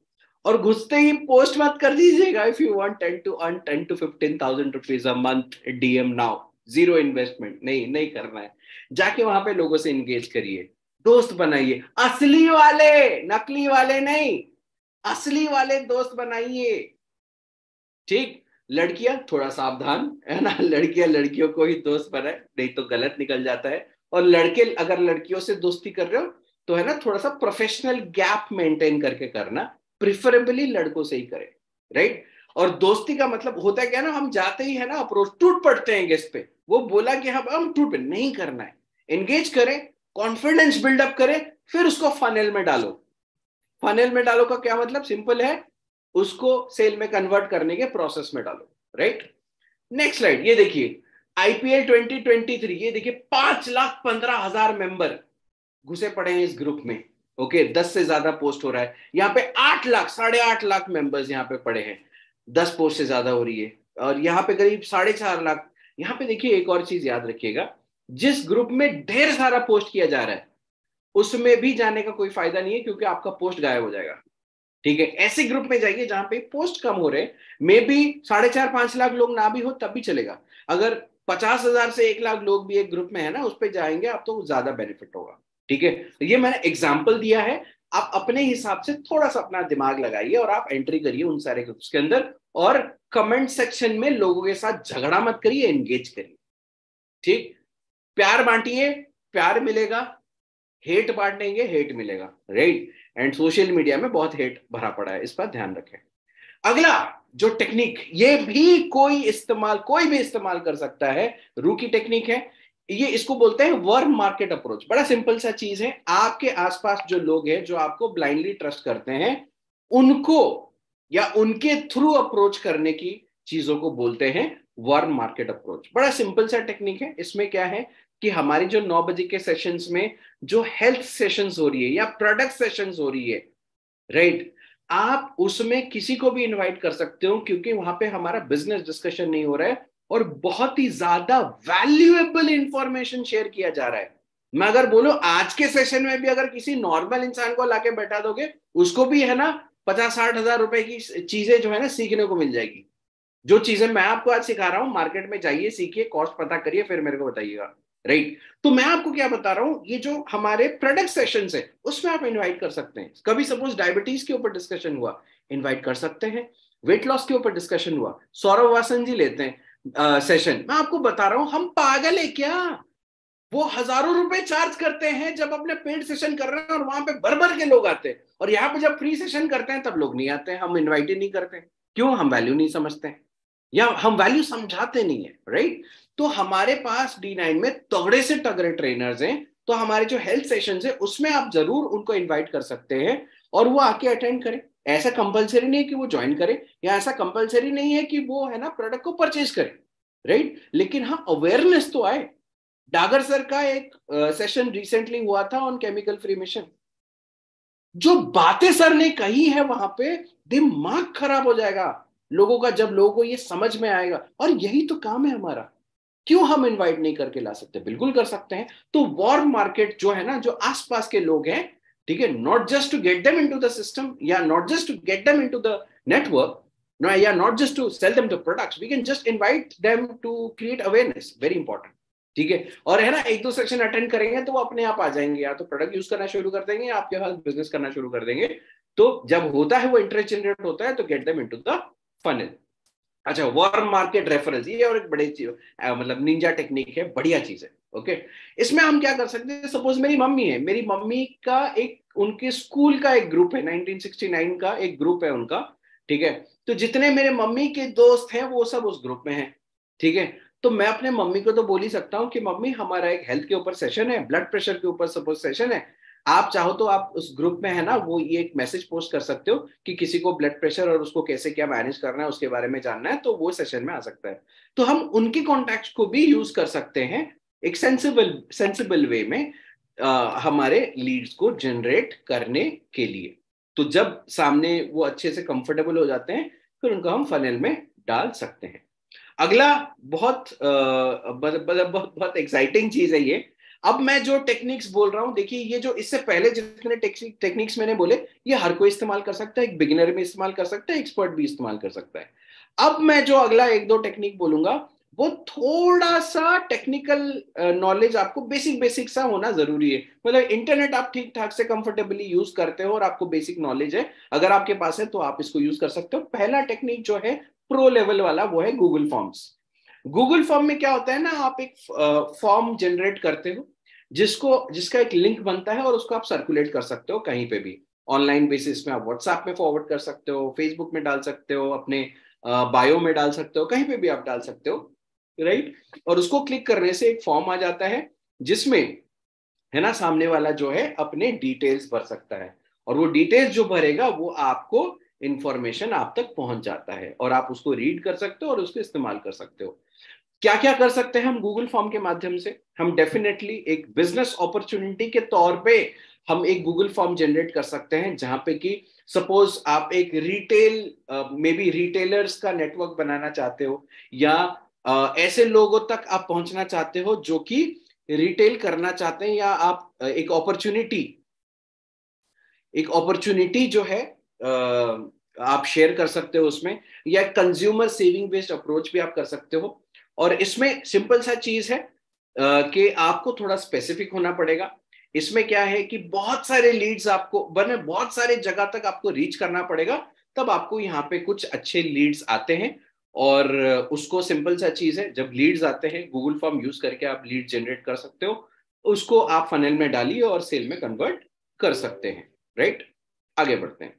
और घुसते ही पोस्ट मत कर दीजिएगा, if you want 10 to 15,000 rupees a month DM now, zero investment, नहीं नहीं करना है। जाके वहां पे लोगों से इंगेज करिए, दोस्त बनाइए, असली वाले, नकली वाले नहीं, असली वाले दोस्त बनाइए। ठीक, लड़कियां थोड़ा सावधान है ना, लड़कियां लड़कियों को ही दोस्त बनाए, नहीं तो गलत निकल जाता है। और लड़के अगर लड़कियों से दोस्ती कर रहे हो तो है ना थोड़ा सा प्रोफेशनल गैप मेंटेन करके करना, प्रिफरेबली लड़कों से ही करें, राइट। और दोस्ती का मतलब होता है क्या ना, हम जाते ही है ना अप्रोच टूट पड़ते हैं गेस्ट पे, वो बोला कि हम टूट पे नहीं करना है, एंगेज करें, कॉन्फिडेंस बिल्डअप करें, फिर उसको फनेल में डालो। फनेल में डालो का क्या मतलब, सिंपल है, उसको सेल में कन्वर्ट करने के प्रोसेस में डालो, राइट। नेक्स्ट स्लाइड, ये देखिए आईपीएल 2023, ये देखिए 5,15,000 मेंबर घुसे पड़े हैं इस ग्रुप में। ओके, 10 से ज्यादा पोस्ट हो रहा है यहाँ पे, 8 लाख 8.5 लाख मेंबर्स यहाँ पे पड़े हैं, 10 पोस्ट से ज्यादा हो रही है। और यहाँ पे करीब 4.5 लाख। यहाँ पे देखिए एक और चीज याद रखिएगा, जिस ग्रुप में ढेर सारा पोस्ट किया जा रहा है उसमें भी जाने का कोई फायदा नहीं है, क्योंकि आपका पोस्ट गायब हो जाएगा। ठीक है, ऐसे ग्रुप में जाइए जहां पे पोस्ट कम हो रहे, मे बी 4.5-5 लाख लोग ना भी हो तब भी चलेगा। अगर 50,000 से 1 लाख लोग भी एक ग्रुप में है ना, उस पर जाएंगे आप तो ज्यादा बेनिफिट होगा। ठीक है, तो ये मैंने एग्जाम्पल दिया है, आप अपने हिसाब से थोड़ा सा अपना दिमाग लगाइए और आप एंट्री करिए उन सारे ग्रुप्स के अंदर, और कमेंट सेक्शन में लोगों के साथ झगड़ा मत करिए, एंगेज करिए। ठीक, प्यार बांटिए, प्यार मिलेगा, हेट बांटेंगे हेट मिलेगा, राइट। एंड सोशल मीडिया में बहुत हेट भरा पड़ा है, इस पर ध्यान रखें। अगला जो टेक्निक, ये भी कोई भी इस्तेमाल कर सकता है, रूकी टेक्निक है ये, इसको बोलते हैं वर्म मार्केट अप्रोच। बड़ा सिंपल सा चीज है, आपके आसपास जो लोग हैं जो आपको ब्लाइंडली ट्रस्ट करते हैं, उनको या उनके थ्रू अप्रोच करने की चीजों को बोलते हैं वर्म मार्केट अप्रोच। बड़ा सिंपल सा टेक्निक है। इसमें क्या है कि हमारी जो 9 बजे के सेशंस में जो हेल्थ सेशंस हो रही है या प्रोडक्ट सेशंस हो रही है, राइट, आप उसमें किसी को भी इनवाइट कर सकते हो, क्योंकि वहां पे हमारा बिजनेस डिस्कशन नहीं हो रहा है और बहुत ही ज्यादा वैल्यूएबल इंफॉर्मेशन शेयर किया जा रहा है। मैं अगर बोलूं आज के सेशन में भी अगर किसी नॉर्मल इंसान को लाके बैठा दोगे, उसको भी है ना 50-60 हजार रुपए की चीजें जो है ना सीखने को मिल जाएगी। जो चीजें मैं आपको आज सिखा रहा हूं, मार्केट में जाइए, सीखिए, कॉस्ट पता करिए, फिर मेरे को बताइएगा, राइट। तो मैं आपको क्या बता रहा हूं, ये जो हमारे प्रोडक्ट सेशंस है उसमें आप इनवाइट कर सकते हैं। कभी सपोज डायबिटीज के ऊपर डिस्कशन हुआ, इनवाइट कर सकते हैं। वेट लॉस के ऊपर डिस्कशन हुआ, सौरभ वासन जी लेते हैं सेशन। मैं आपको बता रहा हूं, हम पागल है क्या, वो हजारों रुपए चार्ज करते हैं जब अपने पेड सेशन कर रहे हैं और वहां पे भर भर के लोग आते हैं, और यहाँ पे जब फ्री सेशन करते हैं तब लोग नहीं आते हैं, हम इन्वाइट ही नहीं करते। क्यों? हम वैल्यू नहीं समझते हैं या हम वैल्यू समझाते नहीं है, राइट। तो हमारे पास D9 में तगड़े से तगड़े ट्रेनर्स हैं, तो हमारे जो हेल्थ सेशंस है उसमें आप जरूर उनको इनवाइट कर सकते हैं और वो आके अटेंड करें। ऐसा कंपलसरी नहीं है कि वो ज्वाइन करे, या ऐसा कंपलसरी नहीं है कि वो है ना प्रोडक्ट को परचेज करे, राइट। लेकिन हाँ, अवेयरनेस तो आए। डागर सर का एक सेशन रिसेंटली हुआ था ऑन केमिकल फ्री मिशन, जो बातें सर ने कही है वहां पे, दिमाग खराब हो जाएगा लोगों का जब लोगों को ये समझ में आएगा। और यही तो काम है हमारा, क्यों हम इनवाइट नहीं करके ला सकते? बिल्कुल कर सकते हैं। तो वॉर्म मार्केट जो है ना, जो आसपास के लोग हैं, ठीक है, not just to get them into the system या not just to get them into the network, no, या not just to sell them the products, we can just invite them to create awareness, very important. ठीक है, और है ना एक दो section attend करेंगे तो वो अपने आप आ जाएंगे, या तो प्रोडक्ट यूज करना शुरू कर देंगे या आपके पास बिजनेस करना शुरू कर देंगे। तो जब होता है वो इंटरेस्ट जनरेट होता है तो gate them into the funnel. अच्छा, वार्म मार्केट रेफरेंस, ये और एक बड़ी चीज मतलब निंजा टेक्निक है, बढ़िया चीज है। ओके, इसमें हम क्या कर सकते हैं, सपोज मेरी मम्मी है, मेरी मम्मी का एक उनके स्कूल का एक ग्रुप है, 1969 का एक ग्रुप है उनका, ठीक है। तो जितने मेरे मम्मी के दोस्त हैं वो सब उस ग्रुप में हैं, ठीक है। तो मैं अपने मम्मी को तो बोल ही सकता हूँ कि मम्मी हमारा एक हेल्थ के ऊपर सेशन है, ब्लड प्रेशर के ऊपर सपोज सेशन है, आप चाहो तो आप उस ग्रुप में है ना वो ये एक मैसेज पोस्ट कर सकते हो कि किसी को ब्लड प्रेशर और उसको कैसे क्या मैनेज करना है उसके बारे में जानना है, तो वो सेशन में आ सकता है। तो हम उनके कॉन्टैक्ट को भी यूज कर सकते हैं एक सेंसिबल सेंसिबल वे में हमारे लीड्स को जनरेट करने के लिए। तो जब सामने वो अच्छे से कंफर्टेबल हो जाते हैं फिर उनको हम फनल में डाल सकते हैं। अगला बहुत बहुत एक्साइटिंग चीज है ये। अब मैं जो टेक्निक्स बोल रहा हूं, देखिए ये जो इससे पहले जितने टेक्निक्स मैंने बोले ये हर कोई इस्तेमाल कर सकता है, एक बिगिनर भी इस्तेमाल कर सकता है, एक्सपर्ट भी इस्तेमाल कर सकता है। अब मैं जो अगला एक दो टेक्निक बोलूंगा वो थोड़ा सा टेक्निकल नॉलेज आपको बेसिक बेसिक सा होना जरूरी है। मतलब इंटरनेट आप ठीक ठाक से कंफर्टेबली यूज करते हो और आपको बेसिक नॉलेज है, अगर आपके पास है तो आप इसको यूज कर सकते हो। पहला टेक्निक जो है प्रो लेवल वाला वो है गूगल फॉर्म्स। गूगल फॉर्म में क्या होता है ना, आप एक फॉर्म जनरेट करते हो जिसका एक लिंक बनता है और उसको आप सर्कुलेट कर सकते हो कहीं पे भी ऑनलाइन बेसिस में। आप व्हाट्सएप में फॉरवर्ड कर सकते हो, फेसबुक में डाल सकते हो, अपने बायो में डाल सकते हो, कहीं पे भी आप डाल सकते हो, राइट। और उसको क्लिक करने से एक फॉर्म आ जाता है जिसमें है ना सामने वाला जो है अपने डिटेल्स भर सकता है, और वो डिटेल्स जो भरेगा वो आपको इंफॉर्मेशन आप तक पहुंच जाता है और आप उसको रीड कर सकते हो और उसको इस्तेमाल कर सकते हो। क्या क्या कर सकते हैं हम गूगल फॉर्म के माध्यम से? हम डेफिनेटली एक बिजनेस अपॉर्चुनिटी के तौर पे हम एक गूगल फॉर्म जनरेट कर सकते हैं जहां पे कि सपोज आप एक रिटेल मे बी रिटेलर्स का नेटवर्क बनाना चाहते हो, या ऐसे लोगों तक आप पहुंचना चाहते हो जो कि रिटेल करना चाहते हैं, या आप एक अपॉर्चुनिटी जो है आप शेयर कर सकते हो उसमें, या कंज्यूमर सेविंग बेस्ड अप्रोच भी आप कर सकते हो। और इसमें सिंपल सा चीज है कि आपको थोड़ा स्पेसिफिक होना पड़ेगा। इसमें क्या है कि बहुत सारे लीड्स आपको बने, बहुत सारे जगह तक आपको रीच करना पड़ेगा, तब आपको यहाँ पे कुछ अच्छे लीड्स आते हैं। और उसको सिंपल सा चीज है, जब लीड्स आते हैं गूगल फॉर्म यूज करके आप लीड जनरेट कर सकते हो, उसको आप फनल में डालिए और सेल में कन्वर्ट कर सकते हैं, राइट। आगे बढ़ते हैं।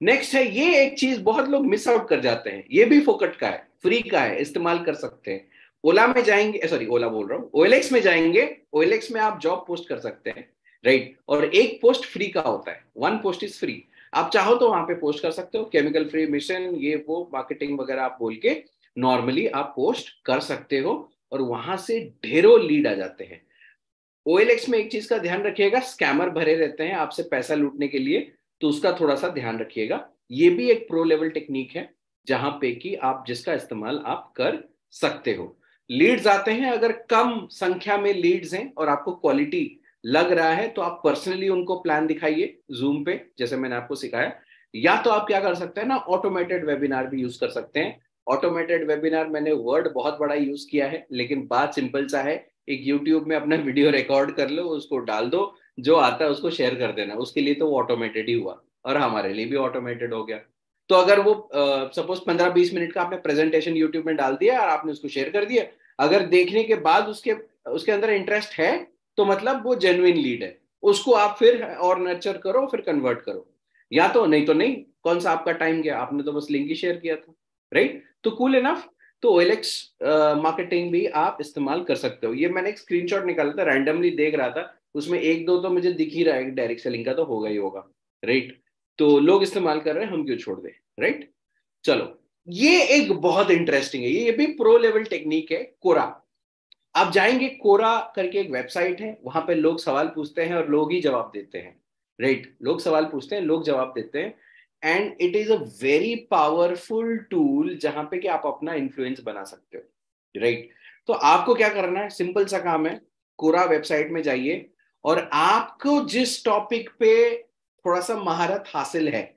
नेक्स्ट है, ये एक चीज बहुत लोग मिस आउट कर जाते हैं, ये भी फोकट का है, फ्री का है, इस्तेमाल कर सकते हैं। ओला में जाएंगे, सॉरी ओला बोल रहा हूँ, ओएलएक्स में जाएंगे, ओएलएक्स में आप जॉब पोस्ट कर सकते हैं, राइट। और एक पोस्ट फ्री का होता है, वन पोस्ट इज फ्री। आप चाहो तो वहां पे पोस्ट कर सकते हो, केमिकल फ्री मिशन ये वो मार्केटिंग वगैरह आप बोल के नॉर्मली आप पोस्ट कर सकते हो, और वहां से ढेरों लीड आ जाते हैं। ओएलएक्स में एक चीज का ध्यान रखिएगा, स्कैमर भरे रहते हैं आपसे पैसा लूटने के लिए, तो उसका थोड़ा सा ध्यान रखिएगा। ये भी एक प्रो लेवल टेक्निक है जहां पे कि आप जिसका इस्तेमाल आप कर सकते हो। लीड्स आते हैं, अगर कम संख्या में लीड्स हैं और आपको क्वालिटी लग रहा है तो आप पर्सनली उनको प्लान दिखाइए जूम पे, जैसे मैंने आपको सिखाया। या तो आप क्या कर सकते हैं ना, ऑटोमेटेड वेबिनार भी यूज कर सकते हैं। ऑटोमेटेड वेबिनार मैंने वर्ड बहुत बड़ा यूज किया है, लेकिन बात सिंपल सा है, एक यूट्यूब में अपना वीडियो रिकॉर्ड कर लो, उसको डाल दो, जो आता है उसको शेयर कर देना, उसके लिए तो वो ऑटोमेटेड ही हुआ और हमारे लिए भी ऑटोमेटेड हो गया। तो अगर वो सपोज 15-20 मिनट का आपने प्रेजेंटेशन यूट्यूब में डाल दिया और आपने उसको शेयर कर दिया, अगर देखने के बाद उसके उसके अंदर इंटरेस्ट है तो मतलब वो जेन्युइन लीड है, उसको आप फिर और नर्चर करो, फिर कन्वर्ट करो। या तो नहीं, तो नहीं, कौन सा आपका टाइम गया, आपने तो बस लिंक ही शेयर किया था, राइट। तो कूल इनफ। तो ओएलएक्स मार्केटिंग भी आप इस्तेमाल कर सकते हो। ये मैंने एक स्क्रीनशॉट निकाला था, रैंडमली देख रहा था, उसमें एक दो तो मुझे दिख ही रहा है, डायरेक्ट सेलिंग का तो होगा ही होगा, राइट। तो लोग इस्तेमाल कर रहे हैं, हम क्यों छोड़ दें, राइट। चलो, ये एक बहुत इंटरेस्टिंग है, ये भी प्रो लेवल टेक्निक है, कोरा। आप जाएंगे, कोरा करके एक वेबसाइट है, वहां पे लोग सवाल पूछते हैं और लोग ही जवाब देते हैं, राइट। लोग सवाल पूछते हैं, लोग जवाब देते हैं, and it is a very powerful tool जहां पे कि आप अपना इन्फ्लुएंस बना सकते हो, राइट। तो आपको क्या करना है, सिंपल सा काम है, कोरा वेबसाइट में जाइए, और आपको जिस टॉपिक पे थोड़ा सा महारत हासिल है,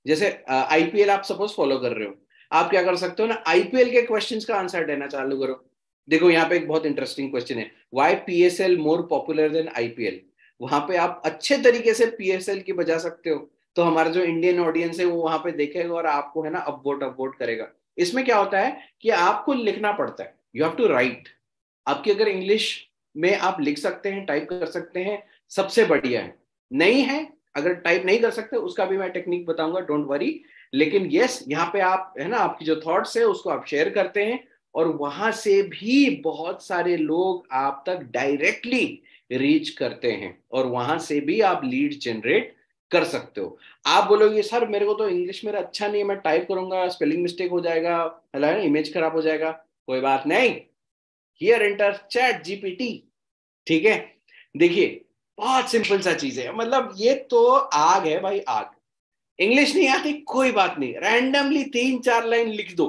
जैसे आईपीएल आप सपोज फॉलो कर रहे हो, आप क्या कर सकते हो ना, आईपीएल के क्वेश्चंस का आंसर देना चालू करो। देखो यहाँ पे एक बहुत इंटरेस्टिंग क्वेश्चन है, why PSL more popular than IPL. वहां पे आप अच्छे तरीके से पीएसएल की बजा सकते हो, तो हमारा जो इंडियन ऑडियंस है वो वहां पे देखेगा और आपको है ना अपवोट करेगा। इसमें क्या होता है कि आपको लिखना पड़ता है, यू हैव टू राइट। आपकी अगर इंग्लिश में आप लिख सकते हैं, टाइप कर सकते हैं, सबसे बढ़िया है। नहीं है, अगर टाइप नहीं कर सकते उसका भी मैं टेक्निक बताऊंगा, डोंट वरी। लेकिन यस, यहाँ पे आप है ना, आपकी जो थॉट्स है उसको आप शेयर करते हैं और वहां से भी बहुत सारे लोग आप तक डायरेक्टली रीच करते हैं और वहां से भी आप लीड जनरेट कर सकते हो। आप बोलोगे सर मेरे को तो इंग्लिश मेरा अच्छा नहीं है, मैं टाइप करूंगा स्पेलिंग मिस्टेक हो जाएगा, है इमेज खराब हो जाएगा। कोई बात नहीं, हियर एंटर चैट जीपीटी। ठीक है, देखिए बहुत सिंपल सा चीज है, मतलब ये तो आग है भाई, आग। इंग्लिश नहीं आती कोई बात नहीं, रैंडमली 3-4 लाइन लिख दो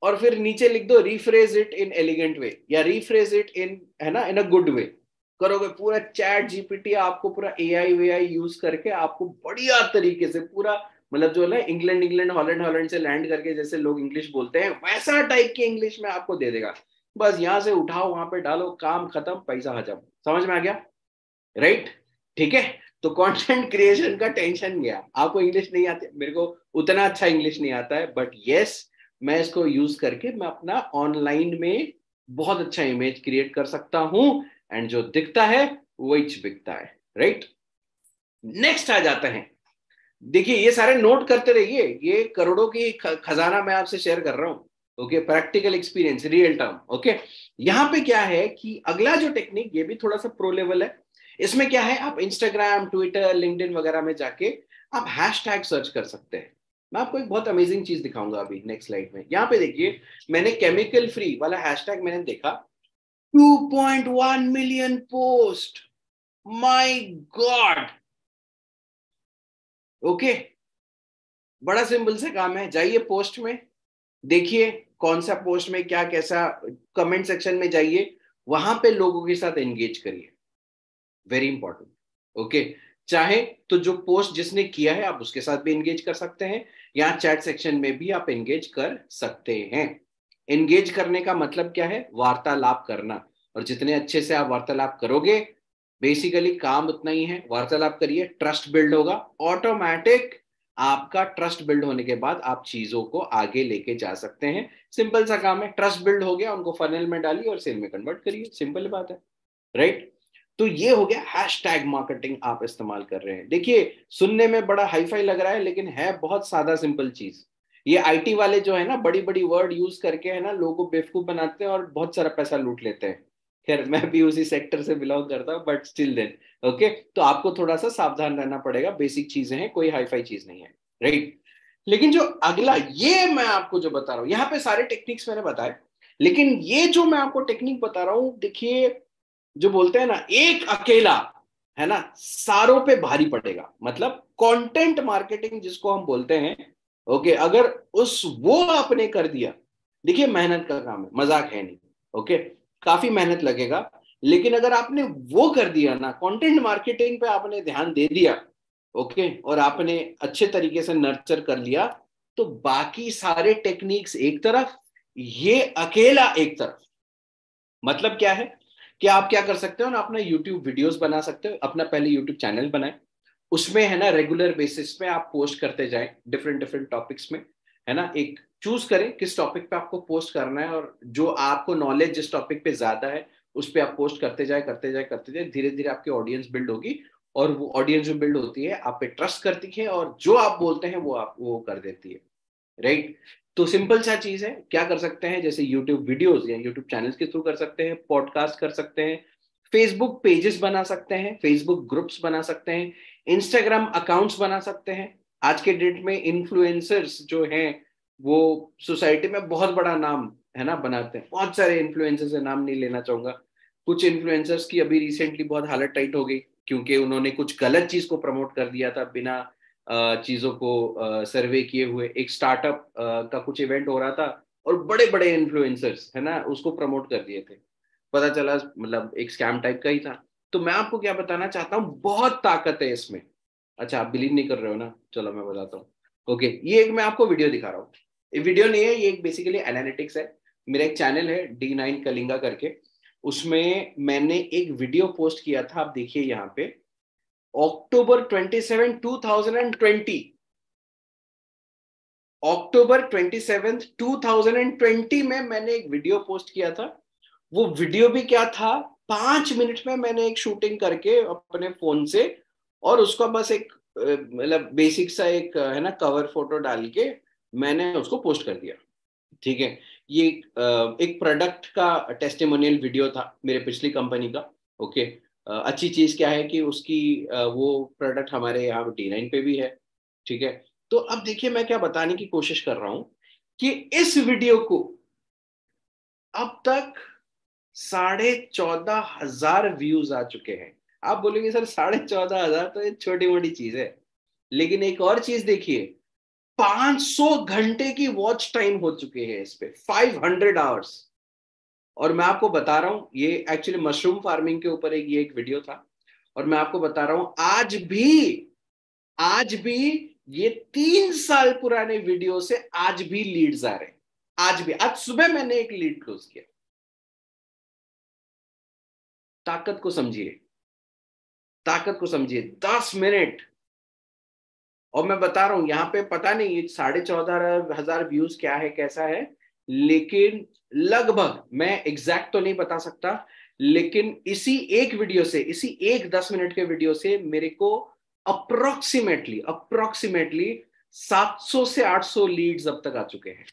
और फिर नीचे लिख दो रिफ्रेज इट इन एलिगेंट वे या रिफ्रेज इट इन, है ना, इन अ गुड वे। करोगे पूरा चैट जीपीटी आपको पूरा एआई वेआई यूज करके आपको बढ़िया तरीके से पूरा, मतलब जो है इंग्लैंड इंग्लैंड हॉलैंड हॉलैंड से लैंड करके जैसे लोग इंग्लिश बोलते हैं वैसा टाइप की इंग्लिश में आपको दे देगा। बस यहां से उठाओ वहां पे डालो, काम खत्म, पैसा हजम। समझ में आ गया, राइट? ठीक है, तो कंटेंट क्रिएशन का टेंशन गया। आपको इंग्लिश नहीं आती, मेरे को उतना अच्छा इंग्लिश नहीं आता है, बट यस मैं इसको यूज करके मैं अपना ऑनलाइन में बहुत अच्छा इमेज क्रिएट कर सकता हूं एंड जो दिखता है वही बिकता है, राइट? नेक्स्ट आ जाता है, देखिए ये सारे नोट करते रहिए, ये करोड़ों की खजाना मैं आपसे शेयर कर रहा हूं। Okay, practical experience, real term. Okay, यहां पे क्या है कि अगला जो टेक्निक, ये भी थोड़ा सा प्रो लेवल है। इसमें क्या है, आप इंस्टाग्राम, ट्विटर, लिंक्डइन वगैरह में जाके आप हैशटैग सर्च कर सकते हैं। मैं आपको एक बहुत अमेजिंग चीज दिखाऊंगा अभी नेक्स्ट स्लाइड में। यहाँ पे देखिए, मैंने केमिकल फ्री वाला हैशटैग मैंने देखा, 2.1 million post. My God. Okay, बड़ा सिंपल से काम है, जाइए पोस्ट में, देखिए कौन सा पोस्ट में क्या कैसा, कमेंट सेक्शन में जाइए, वहां पे लोगों के साथ एंगेज करिए, वेरी इंपॉर्टेंट। ओके, चाहे तो जो पोस्ट जिसने किया है आप उसके साथ भी एंगेज कर सकते हैं, या चैट सेक्शन में भी आप एंगेज कर सकते हैं। एंगेज करने का मतलब क्या है, वार्तालाप करना, और जितने अच्छे से आप वार्तालाप करोगे, बेसिकली काम उतना ही है, वार्तालाप करिए, ट्रस्ट बिल्ड होगा ऑटोमेटिक। आपका ट्रस्ट बिल्ड होने के बाद आप चीजों को आगे लेके जा सकते हैं। सिंपल सा काम है, ट्रस्ट बिल्ड हो गया, उनको फनल में डालिए और सेल में कन्वर्ट करिए, सिंपल बात है, राइट? तो ये हो गया हैशटैग मार्केटिंग आप इस्तेमाल कर रहे हैं। देखिए सुनने में बड़ा हाईफाई लग रहा है लेकिन है बहुत सादा सिंपल चीज। ये आईटी वाले जो है ना, बड़ी बड़ी वर्ड यूज करके है ना लोगों को बेवकूफ बनाते हैं और बहुत सारा पैसा लूट लेते हैं। खैर मैं भी उसी सेक्टर से बिलोंग करता हूँ, बट स्टिल देन ओके, तो आपको थोड़ा सा सावधान रहना पड़ेगा, बेसिक चीजें हैं, कोई हाईफाई चीज नहीं है, राइट? लेकिन जो अगला, ये मैं आपको जो बता रहा हूँ, यहाँ पे सारे टेक्निक्स मैंने बताए, लेकिन ये जो मैं आपको टेक्निक बता रहा हूँ, देखिए जो बोलते हैं ना, एक अकेला है ना सारों पे भारी पड़ेगा, मतलब कंटेंट मार्केटिंग जिसको हम बोलते हैं। ओके, अगर उस वो आपने कर दिया, देखिए मेहनत का काम है, मजाक है नहीं। ओके, काफी मेहनत लगेगा, लेकिन अगर आपने वो कर दिया ना, कंटेंट मार्केटिंग पे आपने ध्यान दे दिया, ओके, और आपने अच्छे तरीके से नर्चर कर लिया, तो बाकी सारे टेक्निक्स एक तरफ, ये अकेला एक तरफ। मतलब क्या है कि आप क्या कर सकते हो ना, अपना यूट्यूब वीडियोस बना सकते हो, अपना पहले यूट्यूब चैनल बनाए, उसमें है ना रेगुलर बेसिस पे आप पोस्ट करते जाएं डिफरेंट डिफरेंट टॉपिक्स में, है ना। एक चूज करें किस टॉपिक पे आपको पोस्ट करना है, और जो आपको नॉलेज जिस टॉपिक पे ज्यादा है उस पर आप पोस्ट करते जाए करते जाए करते जाए, धीरे धीरे आपकी ऑडियंस बिल्ड होगी, और वो ऑडियंस जो बिल्ड होती है आप पे ट्रस्ट करती है, और जो आप बोलते हैं वो आप वो कर देती है, राइट? तो सिंपल सा चीज है, क्या कर सकते हैं, जैसे यूट्यूब वीडियोस या यूट्यूब चैनल्स के थ्रू कर सकते हैं, पॉडकास्ट कर सकते हैं, फेसबुक पेजेस बना सकते हैं, फेसबुक ग्रुप्स बना सकते हैं, इंस्टाग्राम अकाउंट्स बना सकते हैं। आज के डेट में इन्फ्लुएंसर्स जो हैं वो सोसाइटी में बहुत बड़ा नाम है ना बनाते हैं, बहुत सारे इन्फ्लुएंसर्स है, नाम नहीं लेना चाहूंगा। कुछ इन्फ्लुएंसर्स की अभी रिसेंटली बहुत हालत टाइट हो गई, क्योंकि उन्होंने कुछ गलत चीज को प्रमोट कर दिया था बिना चीजों को सर्वे किए हुए। एक स्टार्टअप का कुछ इवेंट हो रहा था और बड़े बड़े इन्फ्लुएंसर्स है ना उसको प्रमोट कर दिए थे, पता चला मतलब एक स्कैम टाइप का ही था। तो मैं आपको क्या बताना चाहता हूँ, बहुत ताकत है इसमें। अच्छा, आप बिलीव नहीं कर रहे हो ना, चलो मैं बताता हूँ। ओके, ये एक मैं आपको वीडियो दिखा रहा हूँ, ये वीडियो नहीं है, ये एक बेसिकली एनालिटिक्स है। मेरा एक चैनल है D9 कलिंगा करके, उसमें मैंने एक वीडियो पोस्ट किया था, आप देखिए यहाँ पे, अक्टूबर 27 2020, अक्टूबर 27 2020 में मैंने एक वीडियो पोस्ट किया था। वो वीडियो भी क्या था, 5 मिनट में मैंने एक शूटिंग करके अपने फोन से और उसका बस एक मतलब बेसिक सा एक है ना कवर फोटो डाल के मैंने उसको पोस्ट कर दिया। ठीक है, ये एक प्रोडक्ट का टेस्टिमोनियल वीडियो था मेरे पिछली कंपनी का। ओके, अच्छी चीज क्या है कि उसकी वो प्रोडक्ट हमारे यहाँ D9 पे भी है। ठीक है, तो अब देखिए मैं क्या बताने की कोशिश कर रहा हूं कि इस वीडियो को अब तक 14,500 व्यूज आ चुके हैं। आप बोलेंगे सर 14,500 तो ये छोटी मोटी चीज है, लेकिन एक और चीज देखिए, 500 घंटे की वॉच टाइम हो चुके हैं इस पे, 500 आवर्स। और मैं आपको बता रहा हूं ये एक्चुअली मशरूम फार्मिंग के ऊपर ये एक वीडियो था। और मैं आपको बता रहा हूं आज भी ये 3 साल पुराने वीडियो से आज भी लीड्स आ रहे हैं। आज भी, आज सुबह मैंने एक लीड क्लोज किया। ताकत को समझिए, ताकत को समझिए, 10 मिनट। और मैं बता रहा हूं यहाँ पे पता नहीं ये 14,500 व्यूज क्या है कैसा है, लेकिन लगभग मैं एग्जैक्ट तो नहीं बता सकता, लेकिन इसी एक वीडियो से, इसी एक 10 मिनट के वीडियो से मेरे को अप्रोक्सीमेटली 700 से 800 लीड्स अब तक आ चुके हैं,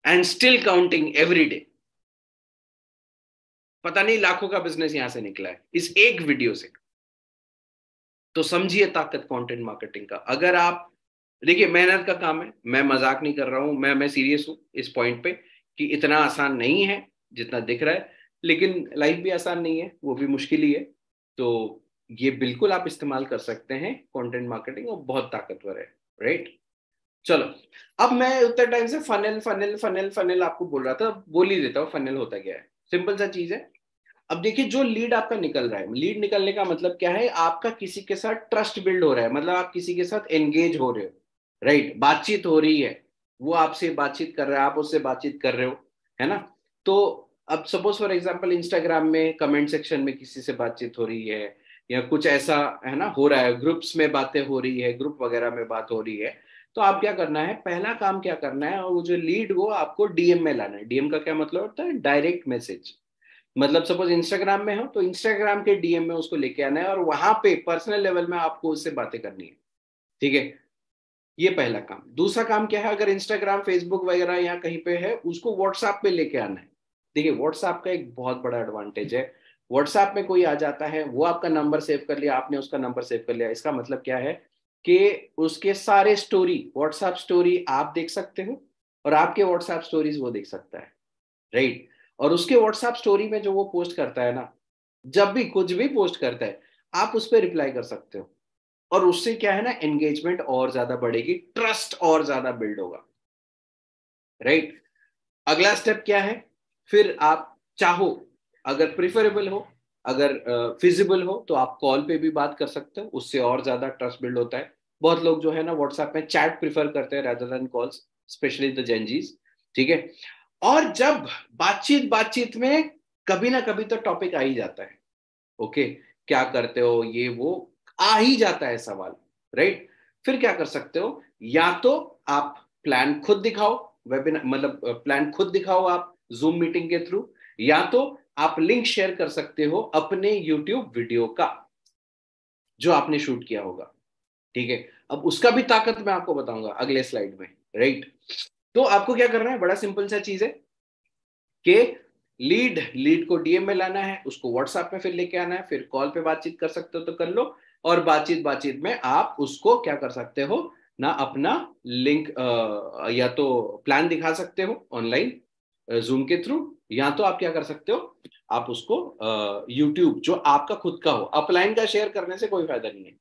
and still counting every day. पता नहीं लाखों का बिजनेस यहां से निकला है इस एक वीडियो से। तो समझिए ताकत कंटेंट मार्केटिंग का। अगर आप देखिए, मेहनत का काम है, मैं मजाक नहीं कर रहा हूं, मैं सीरियस हूं इस पॉइंट पे कि इतना आसान नहीं है जितना दिख रहा है। लेकिन लाइफ भी आसान नहीं है, वो भी मुश्किल ही है। तो ये बिल्कुल आप इस्तेमाल कर सकते हैं कंटेंट मार्केटिंग, और बहुत ताकतवर है। राइट, चलो। अब मैं उतने टाइम से फनल फनल फनल फनल आपको बोल रहा था, बोल ही देता हूँ फनल होता क्या है। सिंपल सा चीज है। अब देखिए, जो लीड आपका निकल रहा है, लीड निकलने का मतलब क्या है, आपका किसी के साथ ट्रस्ट बिल्ड हो रहा है, मतलब आप किसी के साथ एंगेज हो रहे हो। राइट, बातचीत हो रही है, वो आपसे बातचीत कर रहा है, आप उससे बातचीत कर रहे हो, है ना। तो अब सपोज फॉर एग्जांपल इंस्टाग्राम में कमेंट सेक्शन में किसी से बातचीत हो रही है, या कुछ ऐसा है ना हो रहा है, ग्रुप्स में बातें हो रही है, ग्रुप वगैरह में बात हो रही है। तो आप क्या करना है, पहला काम क्या करना है, और वो जो लीड वो आपको डीएम में लाना है। डीएम का क्या मतलब होता है, डायरेक्ट मैसेज। मतलब सपोज इंस्टाग्राम में हो तो इंस्टाग्राम के डीएम में उसको लेके आना है, और वहां पे पर्सनल लेवल में आपको उससे बातें करनी है। ठीक है, ये पहला काम। दूसरा काम क्या है, अगर इंस्टाग्राम फेसबुक वगैरह यहाँ कहीं पे है, उसको व्हाट्सएप पे लेके आना है। देखिए, व्हाट्सएप का एक बहुत बड़ा एडवांटेज है। व्हाट्सएप में कोई आ जाता है, वो आपका नंबर सेव कर लिया, आपने उसका नंबर सेव कर लिया, इसका मतलब क्या है कि उसके सारे स्टोरी, व्हाट्सएप स्टोरी आप देख सकते हो, और आपके व्हाट्सएप स्टोरीज वो देख सकता है। राइट, और उसके व्हाट्सएप स्टोरी में जो वो पोस्ट करता है ना, जब भी कुछ भी पोस्ट करता है, आप उस पर रिप्लाई कर सकते हो। और उससे क्या है ना, एंगेजमेंट और ज्यादा बढ़ेगी, ट्रस्ट और ज्यादा बिल्ड होगा। राइट, अगला स्टेप क्या है, फिर आप चाहो, अगर प्रिफरेबल हो, अगर फिजिबल हो, तो आप कॉल पे भी बात कर सकते हो, उससे और ज्यादा ट्रस्ट बिल्ड होता है। बहुत लोग जो है ना व्हाट्सएप में चैट प्रिफर करते हैं rather than calls, specially the Gen Zs. ठीक है, और जब बातचीत बातचीत में कभी ना कभी तो टॉपिक आ ही जाता है। ओके, क्या करते हो, ये वो आ ही जाता है सवाल। राइट, फिर क्या कर सकते हो, या तो आप प्लान खुद दिखाओ, वेबिनार मतलब प्लान खुद दिखाओ आप जूम मीटिंग के थ्रू, या तो आप लिंक शेयर कर सकते हो अपने यूट्यूब वीडियो का जो आपने शूट किया होगा। ठीक है, अब उसका भी ताकत मैं आपको बताऊंगा अगले स्लाइड में। राइट, तो आपको क्या करना है, बड़ा सिंपल सा चीज है कि लीड को डीएम में लाना है, उसको व्हाट्सएप में फिर लेके आना है, फिर कॉल पे बातचीत कर सकते हो तो कर लो। और बातचीत बातचीत में आप उसको क्या कर सकते हो ना, अपना लिंक या तो प्लान दिखा सकते हो ऑनलाइन जूम के थ्रू, या तो आप क्या कर सकते हो, आप उसको यूट्यूब जो आपका खुद का हो, अपलाइन का शेयर करने से कोई फायदा नहीं है।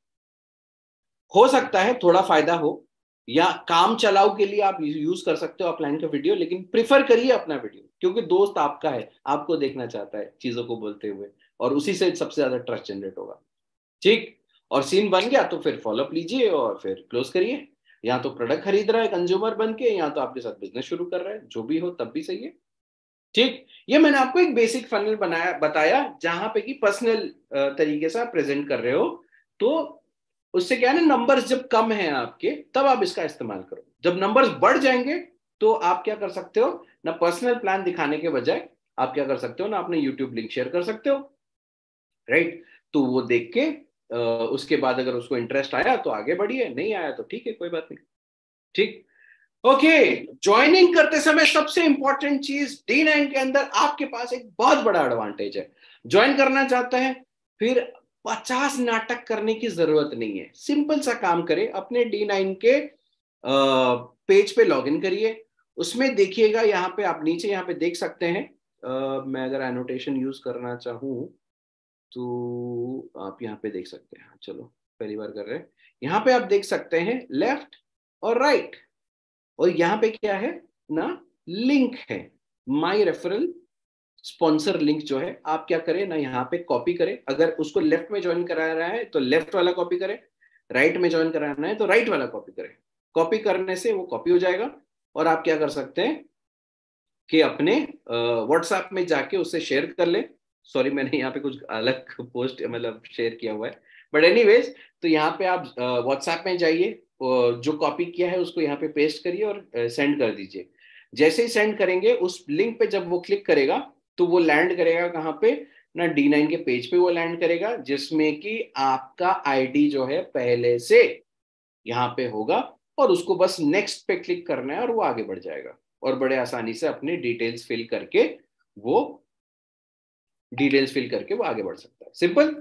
हो सकता है थोड़ा फायदा हो, या काम चलाओ के लिए आप यूज कर सकते हो अपलाइन का वीडियो, लेकिन प्रिफर करिए अपना वीडियो, क्योंकि दोस्त आपका है, आपको देखना चाहता है चीजों को बोलते हुए, और उसी से सबसे ज्यादा ट्रस्ट जनरेट होगा। ठीक, और सीन बन गया तो फिर फॉलोअप लीजिए और फिर क्लोज करिए। या तो प्रोडक्ट खरीद रहा है कंज्यूमर बन के, या तो आपके साथ बिजनेस शुरू कर रहा है, जो भी हो तब भी सही है। ठीक, ये मैंने आपको एक बेसिक फनल बनाया बताया, जहां पे कि पर्सनल तरीके से आप प्रेजेंट कर रहे हो। तो उससे क्या है ना, नंबर्स जब कम हैं आपके, तब आप इसका इस्तेमाल करो। जब नंबर्स बढ़ जाएंगे तो आप क्या कर सकते हो ना, पर्सनल प्लान दिखाने के बजाय आप क्या कर सकते हो ना, अपने यूट्यूब लिंक शेयर कर सकते हो। राइट, तो वो देख के उसके बाद अगर उसको इंटरेस्ट आया तो आगे बढ़िए, नहीं आया तो ठीक है, कोई बात नहीं। ठीक, ओके। ज्वाइनिंग करते समय सबसे इंपॉर्टेंट चीज, D9 के अंदर आपके पास एक बहुत बड़ा एडवांटेज है। ज्वाइन करना चाहता है, फिर 50 नाटक करने की जरूरत नहीं है। सिंपल सा काम करें, अपने D9 के पेज पे लॉग इन करिए। उसमें देखिएगा, यहाँ पे आप नीचे यहाँ पे देख सकते हैं। मैं अगर एनोटेशन यूज करना चाहूँ तो आप यहाँ पे देख सकते हैं। चलो, पहली बार कर रहे हैं। यहाँ पे आप देख सकते हैं लेफ्ट और राइट, और यहाँ पे क्या है ना, लिंक है, माई रेफरल स्पॉन्सर लिंक जो है। आप क्या करें ना, यहाँ पे कॉपी करें। अगर उसको लेफ्ट में ज्वाइन करा रहा है तो लेफ्ट वाला कॉपी करें, राइट में ज्वाइन कराना है तो राइट वाला कॉपी करें। कॉपी करने से वो कॉपी हो जाएगा, और आप क्या कर सकते हैं कि अपने व्हाट्सएप में जाके उससे शेयर कर ले। सॉरी, मैंने यहाँ पे कुछ अलग पोस्ट मतलब शेयर किया हुआ है, बट एनीवेज, तो यहाँ पे आप व्हाट्सएप में जाइए, जो कॉपी किया है उसको यहाँ पे पेस्ट करिए और सेंड कर दीजिए। जैसे ही सेंड करेंगे, उस लिंक पे जब वो क्लिक करेगा तो वो लैंड करेगा कहाँ पे ना, D9 के पेज पे वो लैंड करेगा, जिसमें कि आपका आईडी जो है पहले से यहाँ पे होगा, और उसको बस नेक्स्ट पे क्लिक करना है और वो आगे बढ़ जाएगा, और बड़े आसानी से अपने वो डिटेल्स फिल करके वो आगे बढ़ सकता है। Simple,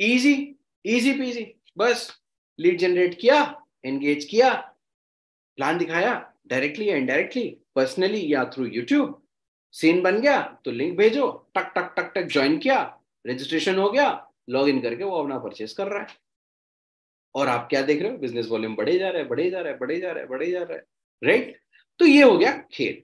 easy, easy PG. बस लीड जनरेट किया, एंगेज किया, प्लान दिखाया, डायरेक्टली या इनडायरेक्टली, पर्सनली या थ्रू यूट्यूब, सीन बन गया तो लिंक भेजो, टक टक टक टक ज्वाइन किया, रजिस्ट्रेशन हो गया, लॉग इन करके वो अपना परचेस कर रहा है, और आप क्या देख रहे हो, बिजनेस वॉल्यूम बढ़े जा रहा है, बढ़े जा रहा है, बढ़े जा रहा है, बढ़े जा रहा है। राइट, तो ये हो गया खेल।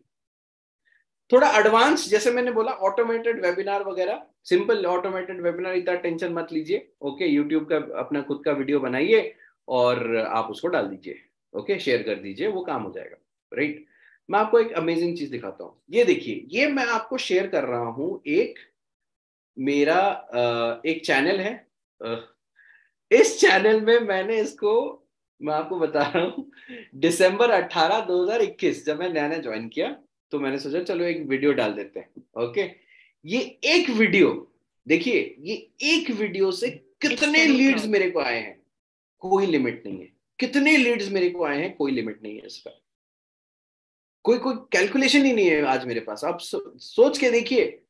थोड़ा एडवांस, जैसे मैंने बोला, ऑटोमेटेड वेबिनार वगैरह, सिंपल ऑटोमेटेड वेबिनार, इतना टेंशन मत लीजिए। ओके, यूट्यूब का अपना खुद का वीडियो बनाइए और आप उसको डाल दीजिए, ओके, शेयर कर दीजिए, वो काम हो जाएगा। राइट, मैं आपको एक अमेजिंग चीज दिखाता हूँ। ये देखिए, ये मैं आपको शेयर कर रहा हूँ, एक मेरा एक चैनल है। इस चैनल में मैंने इसको, मैं आपको बता रहा हूँ, दिसंबर 18 2021 जब मैं नया नया ज्वाइन किया, तो मैंने सोचा चलो एक वीडियो डाल देते हैं। ओके, ये एक वीडियो देखिए, ये एक वीडियो से कितने लीड्स मेरे को आए हैं, कोई लिमिट नहीं है। कितने लीड्स मेरे को आए हैं, कोई लिमिट नहीं है इसका, कोई कोई कैलकुलेशन ही नहीं है आज मेरे पास। आप सोच के देखिए,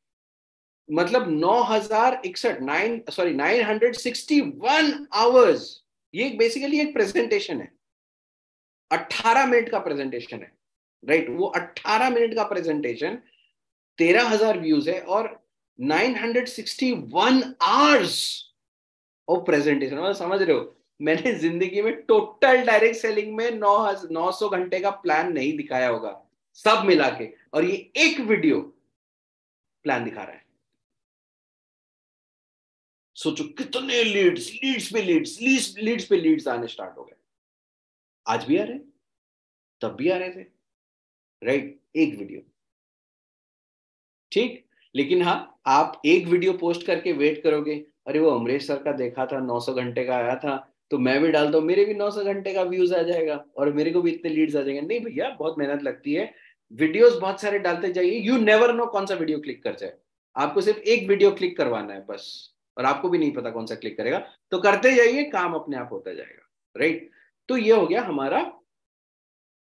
मतलब 9,061, 961 आवर्स। ये बेसिकली एक प्रेजेंटेशन है, 18 मिनट का प्रेजेंटेशन है। राइट, वो 18 मिनट का प्रेजेंटेशन 13,000 व्यूज है, और 961 आवर्स ऑफ प्रेजेंटेशन। मतलब समझ रहे हो, मैंने जिंदगी में टोटल डायरेक्ट सेलिंग में 900 घंटे का प्लान नहीं दिखाया होगा, सब मिला के, और ये एक वीडियो प्लान दिखा रहा है। सोचो कितने लीड्स, लीड्स पे लीड्स आने स्टार्ट हो गए। आज भी आ रहे, तब भी आ रहे थे। राइट, एक वीडियो, ठीक। लेकिन हाँ, आप एक वीडियो पोस्ट करके वेट करोगे, अरे वो अमरीश सर का देखा था 900 घंटे का आया था, तो मैं भी डाल दूं, मेरे भी 900 घंटे का व्यूज आ जाएगा और मेरे को भी इतने लीड्स आ जाएंगे। नहीं भैया, बहुत मेहनत लगती है, वीडियोस बहुत सारे डालते जाइए, यू नेवर नो कौन सा वीडियो क्लिक कर जाए। आपको सिर्फ एक वीडियो क्लिक करवाना है बस, और आपको भी नहीं पता कौन सा क्लिक करेगा, तो करते जाइए, काम अपने आप होता जाएगा। राइट, तो ये हो गया हमारा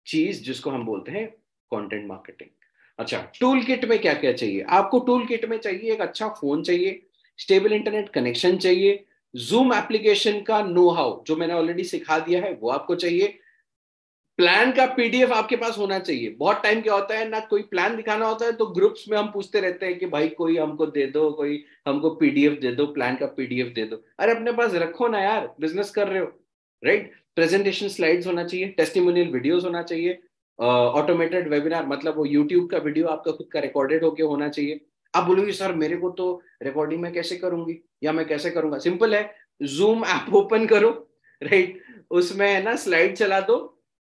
चीज जिसको हम बोलते हैं कंटेंट मार्केटिंग। अच्छा, टूल किट में क्या क्या चाहिए आपको? टूल किट में चाहिए एक अच्छा फोन चाहिए, स्टेबल इंटरनेट कनेक्शन चाहिए, जूम एप्लीकेशन का नो हाउ जो मैंने ऑलरेडी सिखा दिया है वो आपको चाहिए, प्लान का पीडीएफ आपके पास होना चाहिए। बहुत टाइम क्या होता है ना, कोई प्लान दिखाना होता है तो ग्रुप्स में हम पूछते रहते हैं कि भाई कोई हमको दे दो, कोई हमको पीडीएफ दे दो, प्लान का पीडीएफ दे दो। अरे अपने पास रखो ना यार, बिजनेस कर रहे हो। राइट, प्रेजेंटेशन स्लाइड्स होना चाहिए, टेस्टिमोनियल वीडियोस होना चाहिए, ऑटोमेटेड वेबिनार, मतलब वो यूट्यूब का वीडियो आपका खुद का रिकॉर्डेड होके होना चाहिए। आप बोलोगे सर मेरे को तो रिकॉर्डिंग में कैसे करूंगी या मैं कैसे करूंगा? सिंपल है, जूम ऐप ओपन करो, राइट, उसमें है ना स्लाइड चला दो,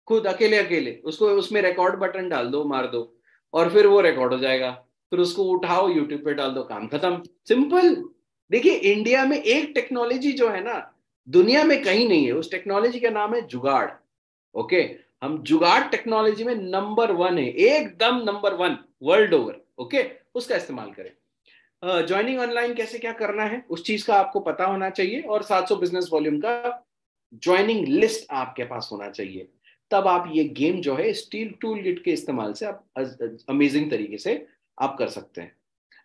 खुद अकेले अकेले उसको, उसमें रिकॉर्ड बटन डाल दो, मार दो, और फिर वो रिकॉर्ड हो जाएगा, फिर उसको उठाओ यूट्यूब पे डाल दो, काम खत्म। सिंपल। देखिए, इंडिया में एक टेक्नोलॉजी जो है ना, दुनिया में कहीं नहीं है, उस टेक्नोलॉजी का नाम है जुगाड़। ओके, हम जुगाड़ टेक्नोलॉजी में नंबर 1 है, एकदम नंबर 1 वर्ल्ड ओवर। ओके, उसका इस्तेमाल करें। ज्वाइनिंग ऑनलाइन कैसे क्या करना है उस चीज का आपको पता होना चाहिए, और 700 बिजनेस वॉल्यूम का ज्वाइनिंग लिस्ट आपके पास होना चाहिए। तब आप ये गेम जो है स्टील टूल किट के इस्तेमाल से आप अमेजिंग तरीके से आप कर सकते हैं।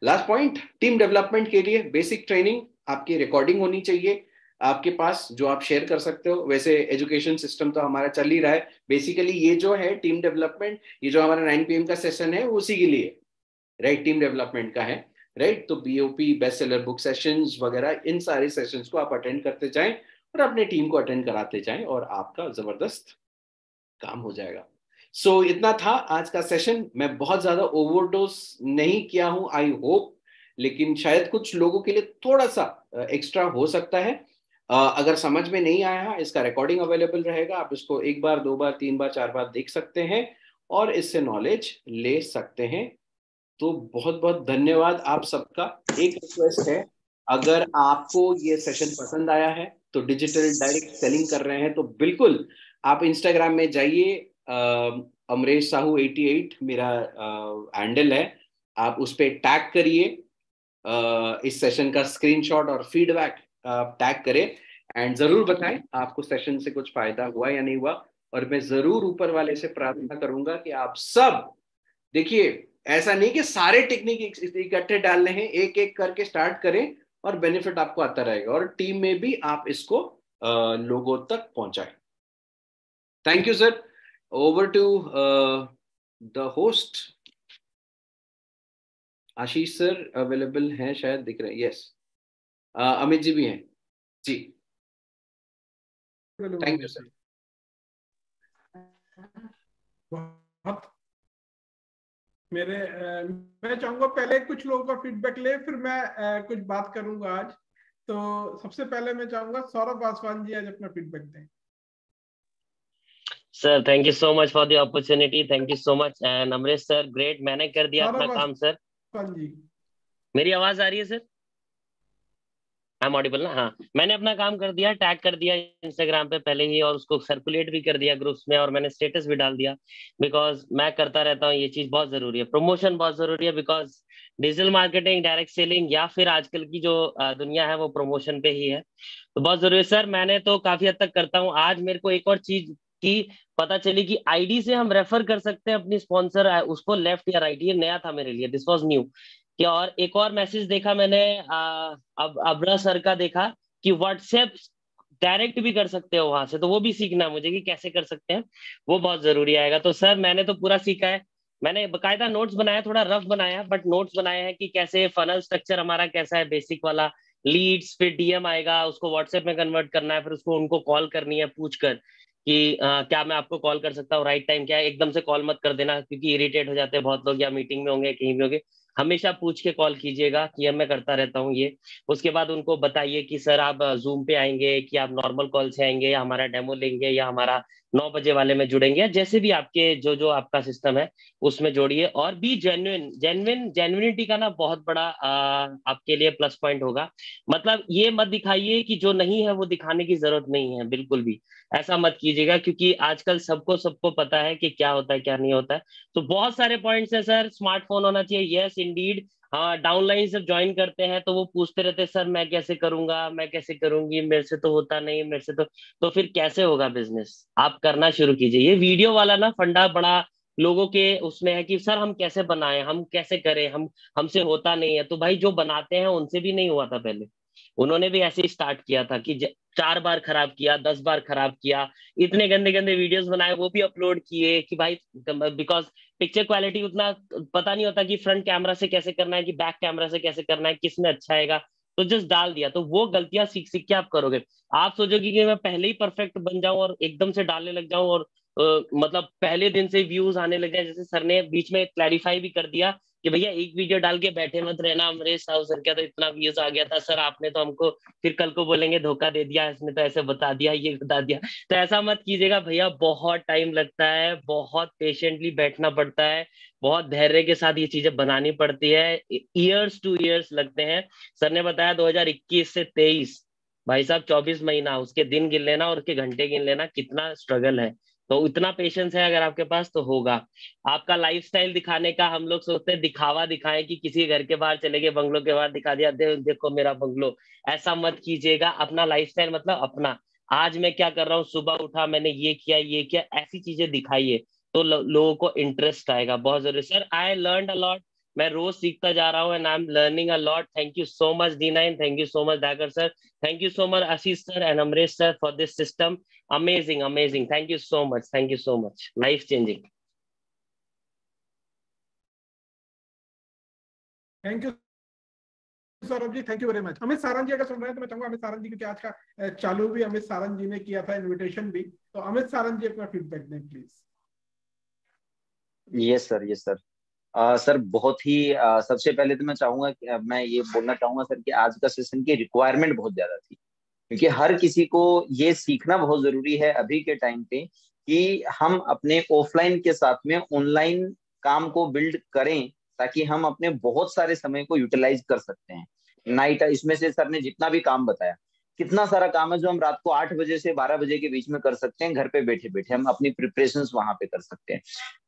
लास्ट पॉइंट, टीम डेवलपमेंट के लिए बेसिक ट्रेनिंग आपकी रिकॉर्डिंग होनी चाहिए आपके पास, जो आप शेयर कर सकते हो। वैसे एजुकेशन सिस्टम तो हमारा चल ही रहा है। बेसिकली ये जो है टीम डेवलपमेंट, ये जो हमारा 9 PM का सेशन है वो उसी के लिए, राइट, टीम डेवलपमेंट का है, राइट। तो BOP, best seller book sessions वगैरह, इन सारे सेशंस को आप अटेंड करते जाएं और अपने टीम को अटेंड कराते जाएं और आपका जबरदस्त काम हो जाएगा। इतना था आज का सेशन। मैं बहुत ज्यादा ओवरडोज नहीं किया हूं, आई होप, लेकिन शायद कुछ लोगों के लिए थोड़ा सा एक्स्ट्रा हो सकता है। अगर समझ में नहीं आया, इसका रिकॉर्डिंग अवेलेबल रहेगा, आप इसको एक बार, दो बार, तीन बार, चार बार देख सकते हैं और इससे नॉलेज ले सकते हैं। तो बहुत बहुत धन्यवाद आप सबका। एक रिक्वेस्ट है, अगर आपको ये सेशन पसंद आया है तो डिजिटल डायरेक्ट सेलिंग कर रहे हैं तो बिल्कुल आप इंस्टाग्राम में जाइए, अमरेश साहू 88 मेरा हैंडल है, आप उस पर टैग करिए इस सेशन का स्क्रीनशॉट और फीडबैक टैग करें, एंड जरूर बताएं आपको सेशन से कुछ फायदा हुआ या नहीं हुआ। और मैं जरूर ऊपर वाले से प्रार्थना करूंगा कि आप सब देखिए, ऐसा नहीं कि सारे टेक्निक इकट्ठे डालने हैं, एक एक करके स्टार्ट करें और बेनिफिट आपको आता रहेगा, और टीम में भी आप इसको लोगों तक पहुंचाएं। Thank you sir. Over to the host. Ashish sir available हैं शायद, दिख रहे हैं, यस। अमित जी भी हैं जी। Thank you sir. बहुत मेरे मैं चाहूंगा पहले कुछ लोगों का फीडबैक ले, फिर मैं कुछ बात करूंगा आज। तो सबसे पहले मैं चाहूंगा सौरभ पासवान जी आज अपना फीडबैक दें। Sir thank you so much for the opportunity, thank you so much. And Amresh sir great, मैंने कर दिया अपना काम सर। जी मेरी आवाज आ रही है सर? आई एम ऑडिबल ना? हाँ, मैंने अपना काम कर दिया, टैग कर दिया इंस्टाग्राम पे पहले ही, और उसको सर्कुलेट भी कर दिया ग्रुप्स में, और मैंने स्टेटस भी डाल दिया। बिकॉज मैं करता रहता हूँ, ये चीज बहुत जरूरी है, प्रमोशन बहुत जरूरी है। Because digital marketing, direct selling या फिर आजकल की जो दुनिया है वो प्रमोशन पे ही है, तो बहुत जरूरी है सर। मैंने तो काफी हद तक करता हूँ। आज मेरे को एक और चीज की पता चली कि आईडी से हम रेफर कर सकते हैं अपनी स्पॉन्सर, उसको लेफ्ट या राइट, ये नया था मेरे लिए, दिस वाज न्यू। क्या, और एक और मैसेज देखा मैंने अब अबरा सर का देखा कि व्हाट्सएप डायरेक्ट भी कर सकते हो वहां से, तो वो भी सीखना है मुझे कि कैसे कर सकते हैं, वो बहुत जरूरी आएगा। तो सर मैंने तो पूरा सीखा है, मैंने बकायदा नोट्स बनाया, थोड़ा रफ बनाया बट नोट्स बनाए हैं कि कैसे फनल स्ट्रक्चर हमारा कैसा है, बेसिक वाला लीड्स, फिर डीएम आएगा, उसको व्हाट्सएप में कन्वर्ट करना है, फिर उसको उनको कॉल करनी है पूछ कर कि क्या मैं आपको कॉल कर सकता हूँ, राइट टाइम क्या है, एकदम से कॉल मत कर देना क्योंकि इरिटेट हो जाते हैं बहुत लोग, या मीटिंग में होंगे कहीं भी होंगे, हमेशा पूछ के कॉल कीजिएगा कि अब मैं करता रहता हूँ ये। उसके बाद उनको बताइए कि सर आप जूम पे आएंगे कि आप नॉर्मल कॉल से आएंगे, या हमारा डेमो लेंगे, या हमारा 9 बजे वाले में जुड़ेंगे, या जैसे भी आपके जो जो आपका सिस्टम है उसमें जोड़िए। और भी जेन्युइनिटी का ना बहुत बड़ा आपके लिए प्लस पॉइंट होगा। मतलब ये मत दिखाइए कि जो नहीं है वो दिखाने की जरूरत नहीं है, बिल्कुल भी ऐसा मत कीजिएगा, क्योंकि आजकल सबको सबको पता है कि क्या होता है क्या नहीं होता है। तो बहुत सारे पॉइंट्स है सर, स्मार्टफोन होना चाहिए, यस इंडीड। हाँ, डाउनलाइन जब ज्वाइन करते हैं तो वो पूछते रहते हैं सर मैं कैसे करूंगा, मैं कैसे करूंगी, मेरे से तो होता नहीं, मेरे से तो फिर कैसे होगा बिजनेस? आप करना शुरू कीजिए। ये वीडियो वाला ना फंडा बड़ा लोगों के उसमें है कि सर हम कैसे बनाएं, हम कैसे करें, हमसे होता नहीं है। तो भाई जो बनाते हैं उनसे भी नहीं हुआ था पहले, उन्होंने भी ऐसे ही स्टार्ट किया था कि 4 बार खराब किया, 10 बार खराब किया, इतने गंदे गंदे वीडियोस बनाए, वो भी अपलोड किए कि भाई, बिकॉज पिक्चर क्वालिटी उतना पता नहीं होता कि फ्रंट कैमरा से कैसे करना है कि बैक कैमरा से कैसे करना है, किसमें अच्छा आएगा, तो जस्ट डाल दिया। तो वो गलतियां सीख सीख के आप करोगे। आप सोचोगे कि मैं पहले ही परफेक्ट बन जाऊं और एकदम से डालने लग जाऊं, और मतलब पहले दिन से व्यूज आने लग जाए। जैसे सर ने बीच में क्लैरिफाई भी कर दिया कि भैया एक वीडियो डाल के बैठे मत रहना, अमरेश साहब सर क्या तो इतना व्यूज आ गया था सर, आपने तो हमको फिर कल को बोलेंगे धोखा दे दिया, इसने तो ऐसे बता दिया, ये बता दिया। तो ऐसा मत कीजिएगा भैया, बहुत टाइम लगता है, बहुत पेशेंटली बैठना पड़ता है, बहुत धैर्य के साथ ये चीजें बनानी पड़ती है, ईयर्स टू ईयर्स लगते हैं। सर ने बताया 2021 से 23, भाई साहब 24 महीना, उसके दिन गिन लेना और उसके घंटे गिन लेना, कितना स्ट्रगल है। तो इतना पेशेंस है अगर आपके पास तो होगा। आपका लाइफस्टाइल दिखाने का, हम लोग सोचते हैं दिखावा दिखाएं कि किसी घर के बाहर चले गए, बंगलो के बाहर दिखा दिया, देखो मेरा बंगलो। ऐसा मत कीजिएगा। अपना लाइफस्टाइल मतलब अपना, आज मैं क्या कर रहा हूँ, सुबह उठा मैंने ये किया, ऐसी चीजें दिखाइए तो लोगों को इंटरेस्ट आएगा। बहुत जरूरी sir. I learn a lot. मैं रोज सीखता जा रहा हूँ and I am learning a lot. Thank you so much D9, thank you so much दागर sir, thank you so much Ashish sir and Amresh sir for this system. Amazing, amazing. Thank you so much. Thank you so much. Life changing. Thank you Saurabh ji, thank you very much. Amit Sarang ji अगर सुन रहे हैं तो मैं चाहूंगा अमित सारंग जी, क्योंकि आज का चालू भी अमित सारंग जी ने किया था, इनविटेशन भी, तो अमित सारंग जी अपना फीडबैक दें please. Yes sir, yes sir. Sir बहुत ही सबसे पहले तो मैं चाहूंगा कि मैं ये बोलना चाहूंगा सर कि आज का सेशन की रिक्वायरमेंट बहुत ज्यादा थी, क्योंकि हर किसी को ये सीखना बहुत जरूरी है अभी के टाइम पे कि हम अपने ऑफलाइन के साथ में ऑनलाइन काम को बिल्ड करें, ताकि हम अपने बहुत सारे समय को यूटिलाइज कर सकते हैं। नाइट इसमें से सर ने जितना भी काम बताया, कितना सारा काम है जो हम रात को 8 बजे से 12 बजे के बीच में कर सकते हैं, घर पे बैठे बैठे हम अपनी प्रिपरेशंस वहां पे कर सकते हैं।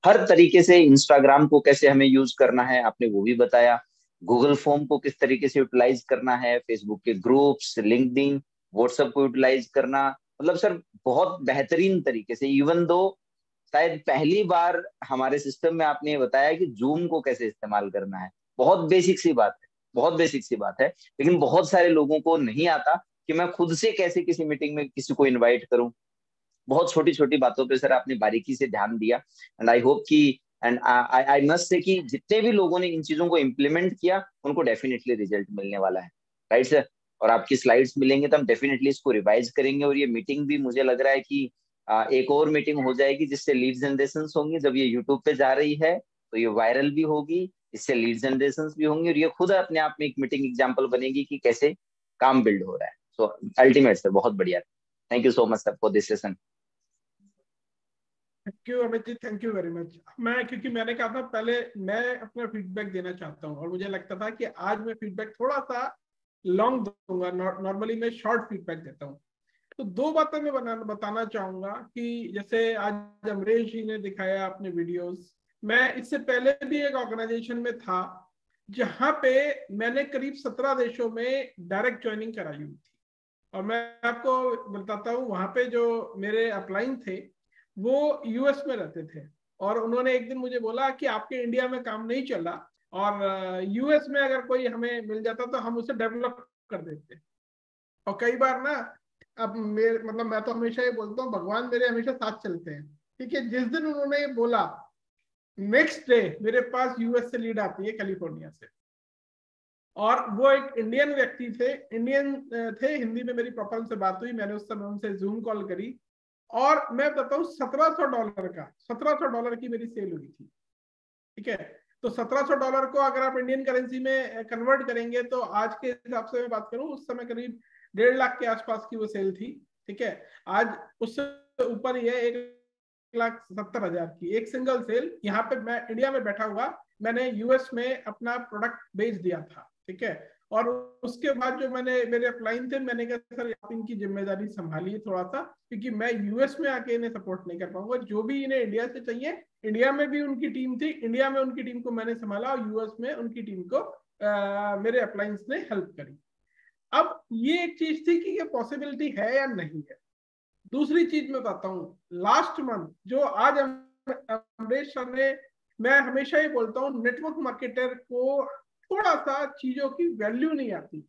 हर तरीके से इंस्टाग्राम को कैसे हमें यूज करना है आपने वो भी बताया, गूगल फॉर्म को किस तरीके से यूटिलाइज करना है, फेसबुक के ग्रुप्स, लिंक्डइन, व्हाट्सएप को यूटिलाइज करना, मतलब सर बहुत बेहतरीन तरीके से। इवन दो शायद पहली बार हमारे सिस्टम में आपने ये बताया कि जूम को कैसे इस्तेमाल करना है, बहुत बेसिक सी बात है, बहुत बेसिक सी बात है, लेकिन बहुत सारे लोगों को नहीं आता कि मैं खुद से कैसे किसी मीटिंग में किसी को इनवाइट करूं। बहुत छोटी छोटी बातों पे सर आपने बारीकी से ध्यान दिया, एंड आई होप कि एंड आई मस्ट से कि जितने भी लोगों ने इन चीजों को इम्प्लीमेंट किया उनको डेफिनेटली रिजल्ट मिलने वाला है, राइट सर। और आपकी स्लाइड्स मिलेंगे तो हम डेफिनेटली इसको रिवाइज करेंगे, और ये मीटिंग भी मुझे लग रहा है कि एक और मीटिंग हो जाएगी जिससे लीड जनरेशन होंगी। जब ये यूट्यूब पे जा रही है तो ये वायरल भी होगी, इससे लीड जनरेशन भी होंगी, और ये खुद अपने आप में एक मीटिंग एग्जाम्पल बनेगी कि कैसे काम बिल्ड हो रहा है। सो अल्टीमेट सर, बहुत बढ़िया। Thank you so much sir for this session. Thank you Amit ji, thank you very much. मैं, क्योंकि मैंने कहा था पहले मैं अपना फीडबैक देना चाहता हूँ, और मुझे लगता था कि आज मैं फीडबैक थोड़ा सा लॉन्ग दूंगा, नॉर्मली मैं शॉर्ट फीडबैक देता हूँ। तो दो बातें मैं बताना चाहूंगा कि जैसे आज अमरेश जी ने दिखाया अपने वीडियोस, मैं इससे पहले भी एक ऑर्गेनाइजेशन में था जहां पे मैंने करीब 17 देशों में डायरेक्ट ज्वाइनिंग कराई हुई थी। और मैं आपको बताता हूँ, वहां पे जो मेरे अपलाइन थे वो यूएस में रहते थे, और उन्होंने एक दिन मुझे बोला कि आपके इंडिया में काम नहीं चल रहा, और यूएस में अगर कोई हमें मिल जाता तो हम उसे डेवलप कर देते। और कई बार ना, अब मेरे मतलब मैं तो हमेशा ये बोलता हूँ भगवान मेरे हमेशा साथ चलते हैं, ठीक है। जिस दिन उन्होंने ये बोला, नेक्स्ट डे मेरे पास यूएस से लीड आती है, कैलिफोर्निया से, और वो एक इंडियन व्यक्ति थे, इंडियन थे, हिंदी में मेरी प्रॉपर उनसे बात हुई, मैंने उस समय उनसे जूम कॉल करी, और मैं बताता हूँ $1700 की मेरी सेल हुई थी, ठीक है। तो $1700 को अगर आप इंडियन करेंसी में कन्वर्ट करेंगे तो आज के हिसाब से मैं बात करूं, उस समय करीब 1.5 लाख के आसपास की वो सेल थी, ठीक है। आज उससे ऊपर ही है, 1,70,000 की एक सिंगल सेल। यहाँ पे मैं इंडिया में बैठा हुआ, मैंने यूएस में अपना प्रोडक्ट बेच दिया था, ठीक है। और उसके बाद जो मैंने, मेरे अपलाइन थे, मैंने कहा सर आप इनकी जिम्मेदारी संभालिए थोड़ा सा, क्योंकि मैं यूएस में आके इन्हें सपोर्ट नहीं कर पाऊंगा। जो भी इन्हें इंडिया से चाहिए, इंडिया में भी उनकी टीम थी, इंडिया में उनकी टीम को मैंने संभाला, और यूएस में उनकी टीम को मेरे अपलाइंस ने हेल्प करी। अब ये एक चीज थी कि ये पॉसिबिलिटी है या नहीं है। दूसरी चीज मैं बताता हूँ, लास्ट मंथ जो आज अमरेश सर ने, मैं हमेशा ये बोलता हूँ नेटवर्क मार्केटर को थोड़ा सा चीजों की वैल्यू नहीं आती।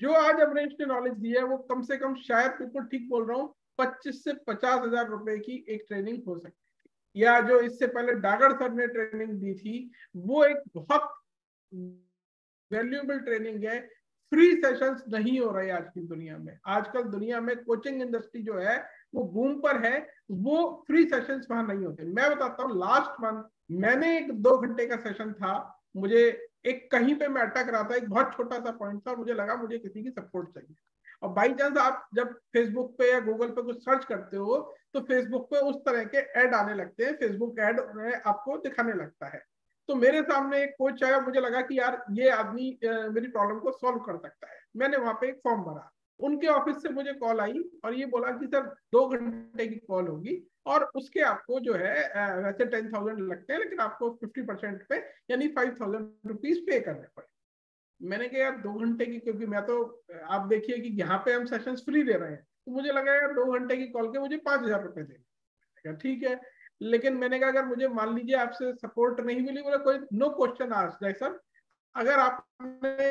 जो आज अमरेश ने नॉलेज दी है वो कम से कम, शायद बिल्कुल ठीक बोल रहा हूँ, 25 से 50,000 रुपए की एक ट्रेनिंग हो सकती है। या जो इससे पहले डागर सर ने ट्रेनिंग दी थी, वो एक बहुत वैल्यूएबल ट्रेनिंग है। फ्री सेशंस नहीं हो रहे आज की दुनिया में। आजकल दुनिया में कोचिंग इंडस्ट्री जो है वो बूम पर है, वो फ्री सेशंस वहां नहीं होते। मैं बताता हूँ, लास्ट मंथ मैंने एक 2 घंटे का सेशन था, मुझे एक कहीं पे मैं अटक रहा था, एक बहुत छोटा सा पॉइंट था, और मुझे लगा मुझे किसी की सपोर्ट चाहिए। और बाई चांस आप जब फेसबुक पे या गूगल पे कुछ सर्च करते हो तो फेसबुक पे उस तरह के ऐड आने लगते हैं, फेसबुक ऐड आपको दिखाने लगता है। तो मेरे सामने एक कोच आया, मुझे लगा कि यार ये आदमी मेरी प्रॉब्लम को सॉल्व कर सकता है। मैंने वहां पे एक फॉर्म भरा, उनके ऑफिस से मुझे कॉल आई और ये बोला कि सर 2 घंटे की कॉल होगी और उसके आपको जो है वैसे 10,000 लगते हैं लेकिन आपको 50% पे यानी 5,000 रुपीज पे करने पड़े। मैंने कहा यार 2 घंटे की, क्योंकि मैं तो आप देखिए कि यहाँ पे हम सेशंस फ्री दे रहे हैं, तो मुझे लगा यार 2 घंटे की कॉल के मुझे 5,000 रुपए देने, ठीक है। लेकिन मैंने कहा अगर मुझे मान लीजिए आपसे सपोर्ट नहीं मिली, बोला कोई नो क्वेश्चन आस्क्ड है सर, अगर आपने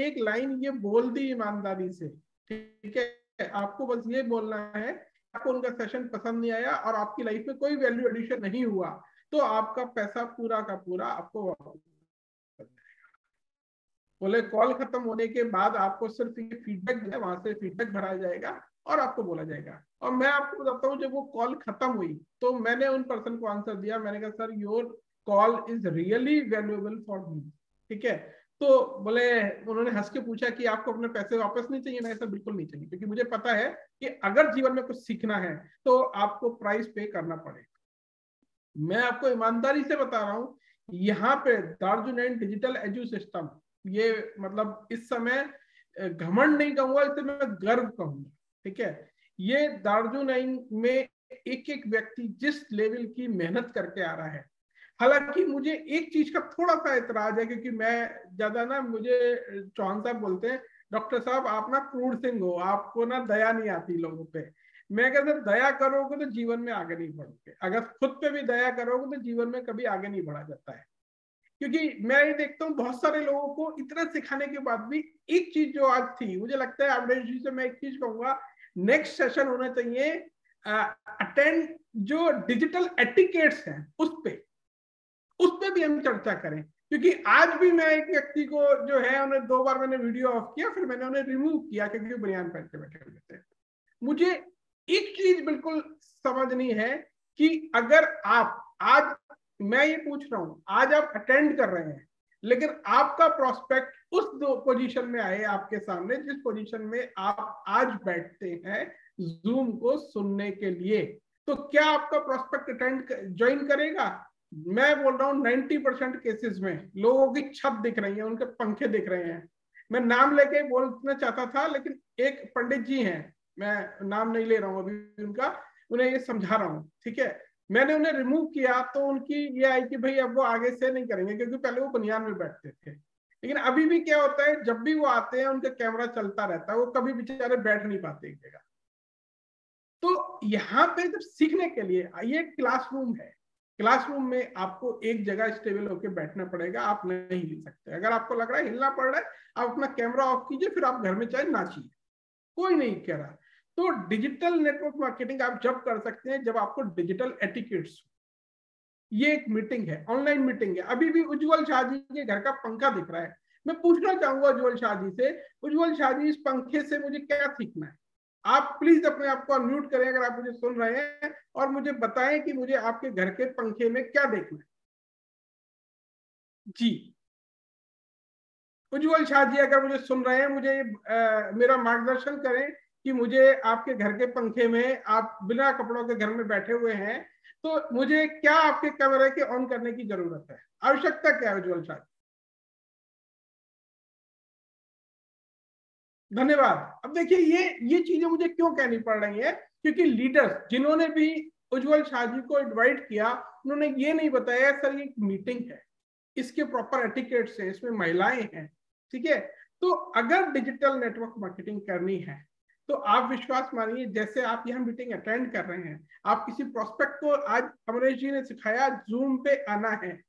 एक लाइन ये बोल दी ईमानदारी से, ठीक है, आपको बस ये बोलना है आपको उनका सेशन पसंद नहीं आया और आपकी लाइफ में कोई वैल्यू एडिशन नहीं हुआ, तो आपका पैसा पूरा का पूरा आपको वापस। बोले कॉल खत्म होने के बाद आपको सिर्फ ये फीडबैक है, वहां से फीडबैक भरा जाएगा और आपको बोला जाएगा। और मैं आपको बताता हूँ जब वो कॉल खत्म हुई तो मैंने उन पर्सन को आंसर दिया, मैंने कहा sir your call is really valuable for me, ठीक है। तो बोले, उन्होंने हंस के पूछा कि आपको अपने पैसे वापस नहीं चाहिए? मैंने कहा बिल्कुल नहीं चाहिए, क्योंकि मुझे पता है कि अगर जीवन में कुछ सीखना है तो आपको प्राइस पे करना पड़ेगा। मैं आपको ईमानदारी से बता रहा हूँ, यहाँ पे दार्जिलिंग डिजिटल एजू सिस्टम, ये मतलब इस समय घमंड नहीं कहूंगा, इसे मैं गर्व कहूंगा, ठीक है। ये दार्जिलिंग में एक एक व्यक्ति जिस लेवल की मेहनत करके आ रहा है। हालांकि मुझे एक चीज का थोड़ा सा एतराज है, क्योंकि मैं ज्यादा ना, मुझे चौहान साहब बोलते हैं डॉक्टर साहब आप ना क्रूर सिंह हो, आपको ना दया नहीं आती लोगों पे। मैं कहता दया करोगे तो जीवन में आगे नहीं बढ़ोगे, अगर खुद पे भी दया करोगे तो जीवन में कभी आगे नहीं बढ़ा जाता है। क्योंकि मैं ये देखता हूँ बहुत सारे लोगों को इतना सिखाने के बाद भी एक चीज जो आज थी, मुझे लगता है अमरेश जी से मैं एक चीज कहूंगा, नेक्स्ट सेशन होना चाहिए अटेंड जो डिजिटल एटिकेट्स हैं उस पे भी हम चर्चा करें। क्योंकि आज भी मैं एक व्यक्ति को जो है उन्हें 2 बार मैंने वीडियो ऑफ किया, फिर मैंने उन्हें रिमूव किया क्योंकि बनियान पहन के बैठे हुए थे। मुझे एक चीज बिल्कुल समझनी है कि अगर आप आज, मैं ये पूछ रहा हूं, आज आप अटेंड कर रहे हैं लेकिन आपका प्रोस्पेक्ट उस पोजीशन में आए आपके सामने जिस पोजीशन में आप आज बैठते हैं जूम को सुनने के लिए, तो क्या आपका प्रोस्पेक्ट अटेंड ज्वाइन करेगा? मैं बोल रहा हूँ 90% केसेस में लोगों की छत दिख रही है, उनके पंखे दिख रहे हैं। मैं नाम लेके बोलना चाहता था लेकिन एक पंडित जी हैं, मैं नाम नहीं ले रहा हूँ अभी उनका, उन्हें ये समझा रहा हूँ, ठीक है। मैंने उन्हें रिमूव किया तो उनकी ये आई कि भाई अब वो आगे से नहीं करेंगे, क्योंकि पहले वो बनियान में बैठते थे। लेकिन अभी भी क्या होता है, जब भी वो आते हैं उनका कैमरा चलता रहता है, वो कभी बेचारे बैठ नहीं पाते एक जगह। तो यहाँ पे जब सीखने के लिए ये क्लासरूम है, क्लासरूम में आपको एक जगह स्टेबल होकर बैठना पड़ेगा, आप नहीं हिल सकते। अगर आपको लग रहा है हिलना पड़ रहा है, आप अपना कैमरा ऑफ कीजिए, फिर आप घर में चाहे नाचिए, कोई नहीं कह रहा। तो डिजिटल नेटवर्क मार्केटिंग आप जब कर सकते हैं जब आपको डिजिटल एटिकेट्स। ये एक मीटिंग है, ऑनलाइन मीटिंग है। अभी भी उज्जवल शाह जी के घर का पंखा दिख रहा है। मैं पूछना चाहूंगा उज्जवल शाह जी से, उज्जवल शाह जी इस पंखे से मुझे क्या सीखना है? आप प्लीज अपने आप को अनम्यूट करें अगर आप मुझे सुन रहे हैं और मुझे बताएं कि मुझे आपके घर के पंखे में क्या देखना है। जी उज्जवल शाह जी अगर मुझे सुन रहे हैं, मुझे मेरा मार्गदर्शन करें कि मुझे आपके घर के पंखे में, आप बिना कपड़ों के घर में बैठे हुए हैं, तो मुझे क्या आपके कैमरे के ऑन करने की जरूरत है, आवश्यकता क्या है उज्जवल शाह जी? धन्यवाद। अब देखिए ये चीजें मुझे क्यों कहनी पड़ रही है, क्योंकि लीडर्स जिन्होंने भी उज्जवल शाह जी को इनवाइट किया, उन्होंने ये नहीं बताया सर ये एक मीटिंग है, इसके प्रॉपर एटिकेट्स हैं, इसमें महिलाएं हैं, ठीक है। तो अगर डिजिटल नेटवर्क मार्केटिंग करनी है तो आप विश्वास मानिए, जैसे आप यहाँ मीटिंग अटेंड कर रहे हैं, आप किसी प्रोस्पेक्ट को, आज अमरेश जी ने सिखाया जूम पे आना है,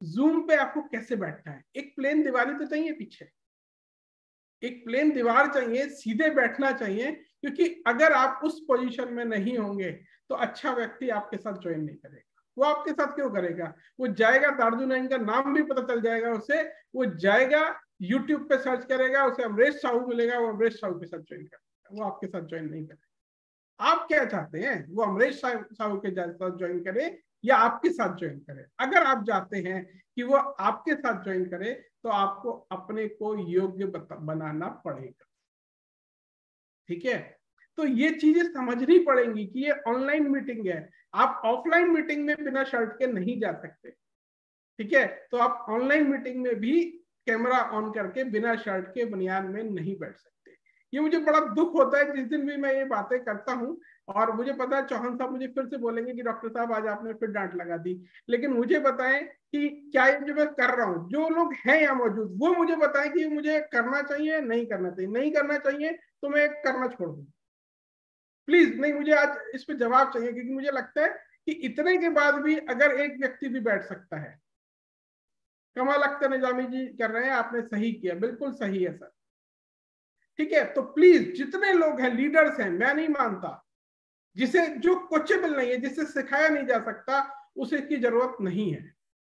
जूम पे आपको कैसे बैठना है। एक प्लेन दीवार तो चाहिए पीछे, एक प्लेन दीवार चाहिए, सीधे बैठना चाहिए, क्योंकि अगर आप उस पोजीशन में नहीं होंगे तो अच्छा व्यक्ति आपके साथ ज्वाइन नहीं करेगा। वो आपके साथ क्यों करेगा? वो जाएगा, दार्जिलिंग का नाम भी पता चल जाएगा उसे, वो जाएगा यूट्यूब पे सर्च करेगा, उसे अमरेश साहू मिलेगा, वो अमरेश साहू के साथ ज्वाइन करेगा, वो आपके साथ ज्वाइन नहीं करेगा। आप क्या चाहते हैं, वो अमरेश साहू के साथ ज्वाइन करे या आपके साथ ज्वाइन करे? अगर आप चाहते हैं कि वो आपके साथ ज्वाइन करे तो आपको अपने को योग्य बनाना पड़ेगा, ठीक है। तो ये चीजें समझनी पड़ेंगी कि ये ऑनलाइन मीटिंग है, आप ऑफलाइन मीटिंग में बिना शर्ट के नहीं जा सकते, ठीक है। तो आप ऑनलाइन मीटिंग में भी कैमरा ऑन करके बिना शर्ट के बनियान में नहीं बैठ सकते। ये मुझे बड़ा दुख होता है जिस दिन भी मैं ये बातें करता हूँ। और मुझे पता है चौहान साहब मुझे फिर से बोलेंगे कि डॉक्टर साहब आज आपने फिर डांट लगा दी, लेकिन मुझे बताएं कि क्या ये जो मैं कर रहा हूँ, जो लोग हैं यहाँ मौजूद वो मुझे बताएं कि मुझे करना चाहिए नहीं करना चाहिए। नहीं करना चाहिए तो मैं करना छोड़ दूँ प्लीज। नहीं, मुझे आज इस पे जवाब चाहिए, क्योंकि मुझे लगता है कि इतने के बाद भी अगर एक व्यक्ति भी बैठ सकता है। कमाल अख्तर निजामी जी कर रहे हैं, आपने सही किया, बिल्कुल सही है सर। ठीक है, तो प्लीज जितने लोग हैं, लीडर्स हैं, मैं नहीं मानता जिसे जो कोचेबल नहीं है, जिसे सिखाया नहीं जा सकता, उसे की जरूरत नहीं है।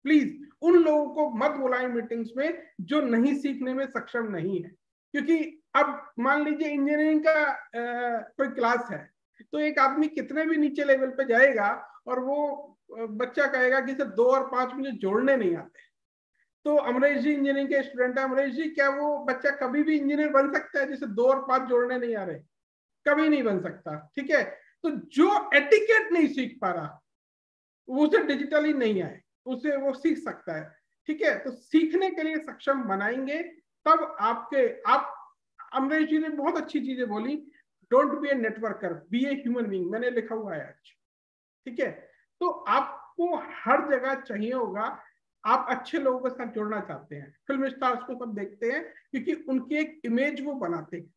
प्लीज उन लोगों को मत बुलाएं मीटिंग्स में जो नहीं सीखने में सक्षम नहीं है। क्योंकि अब मान लीजिए इंजीनियरिंग का कोई क्लास है, तो एक आदमी कितने भी नीचे लेवल पे जाएगा और वो बच्चा कहेगा कि सर 2 और 5 मुझे जोड़ने नहीं आते। तो अमरीश जी इंजीनियरिंग के स्टूडेंट है, अमरीश जी क्या वो बच्चा कभी भी इंजीनियर बन सकता है जिसे 2 और 5 जोड़ने नहीं आ रहे? कभी नहीं बन सकता। ठीक है, तो जो एटिकेट नहीं सीख पा रहा उसे डिजिटली नहीं आए, उसे वो सीख सकता है। ठीक है, तो सीखने के लिए सक्षम बनाएंगे तब आप अमरीश जी ने बहुत अच्छी चीजें बोली, don't be a networker, be a human being, मैंने लिखा हुआ है आज। ठीक है, तो आपको हर जगह चाहिए होगा, आप अच्छे लोगों के साथ जुड़ना चाहते हैं, फिल्म स्टार्स को सब देखते हैं क्योंकि उनकी एक इमेज वो बनाते हैं।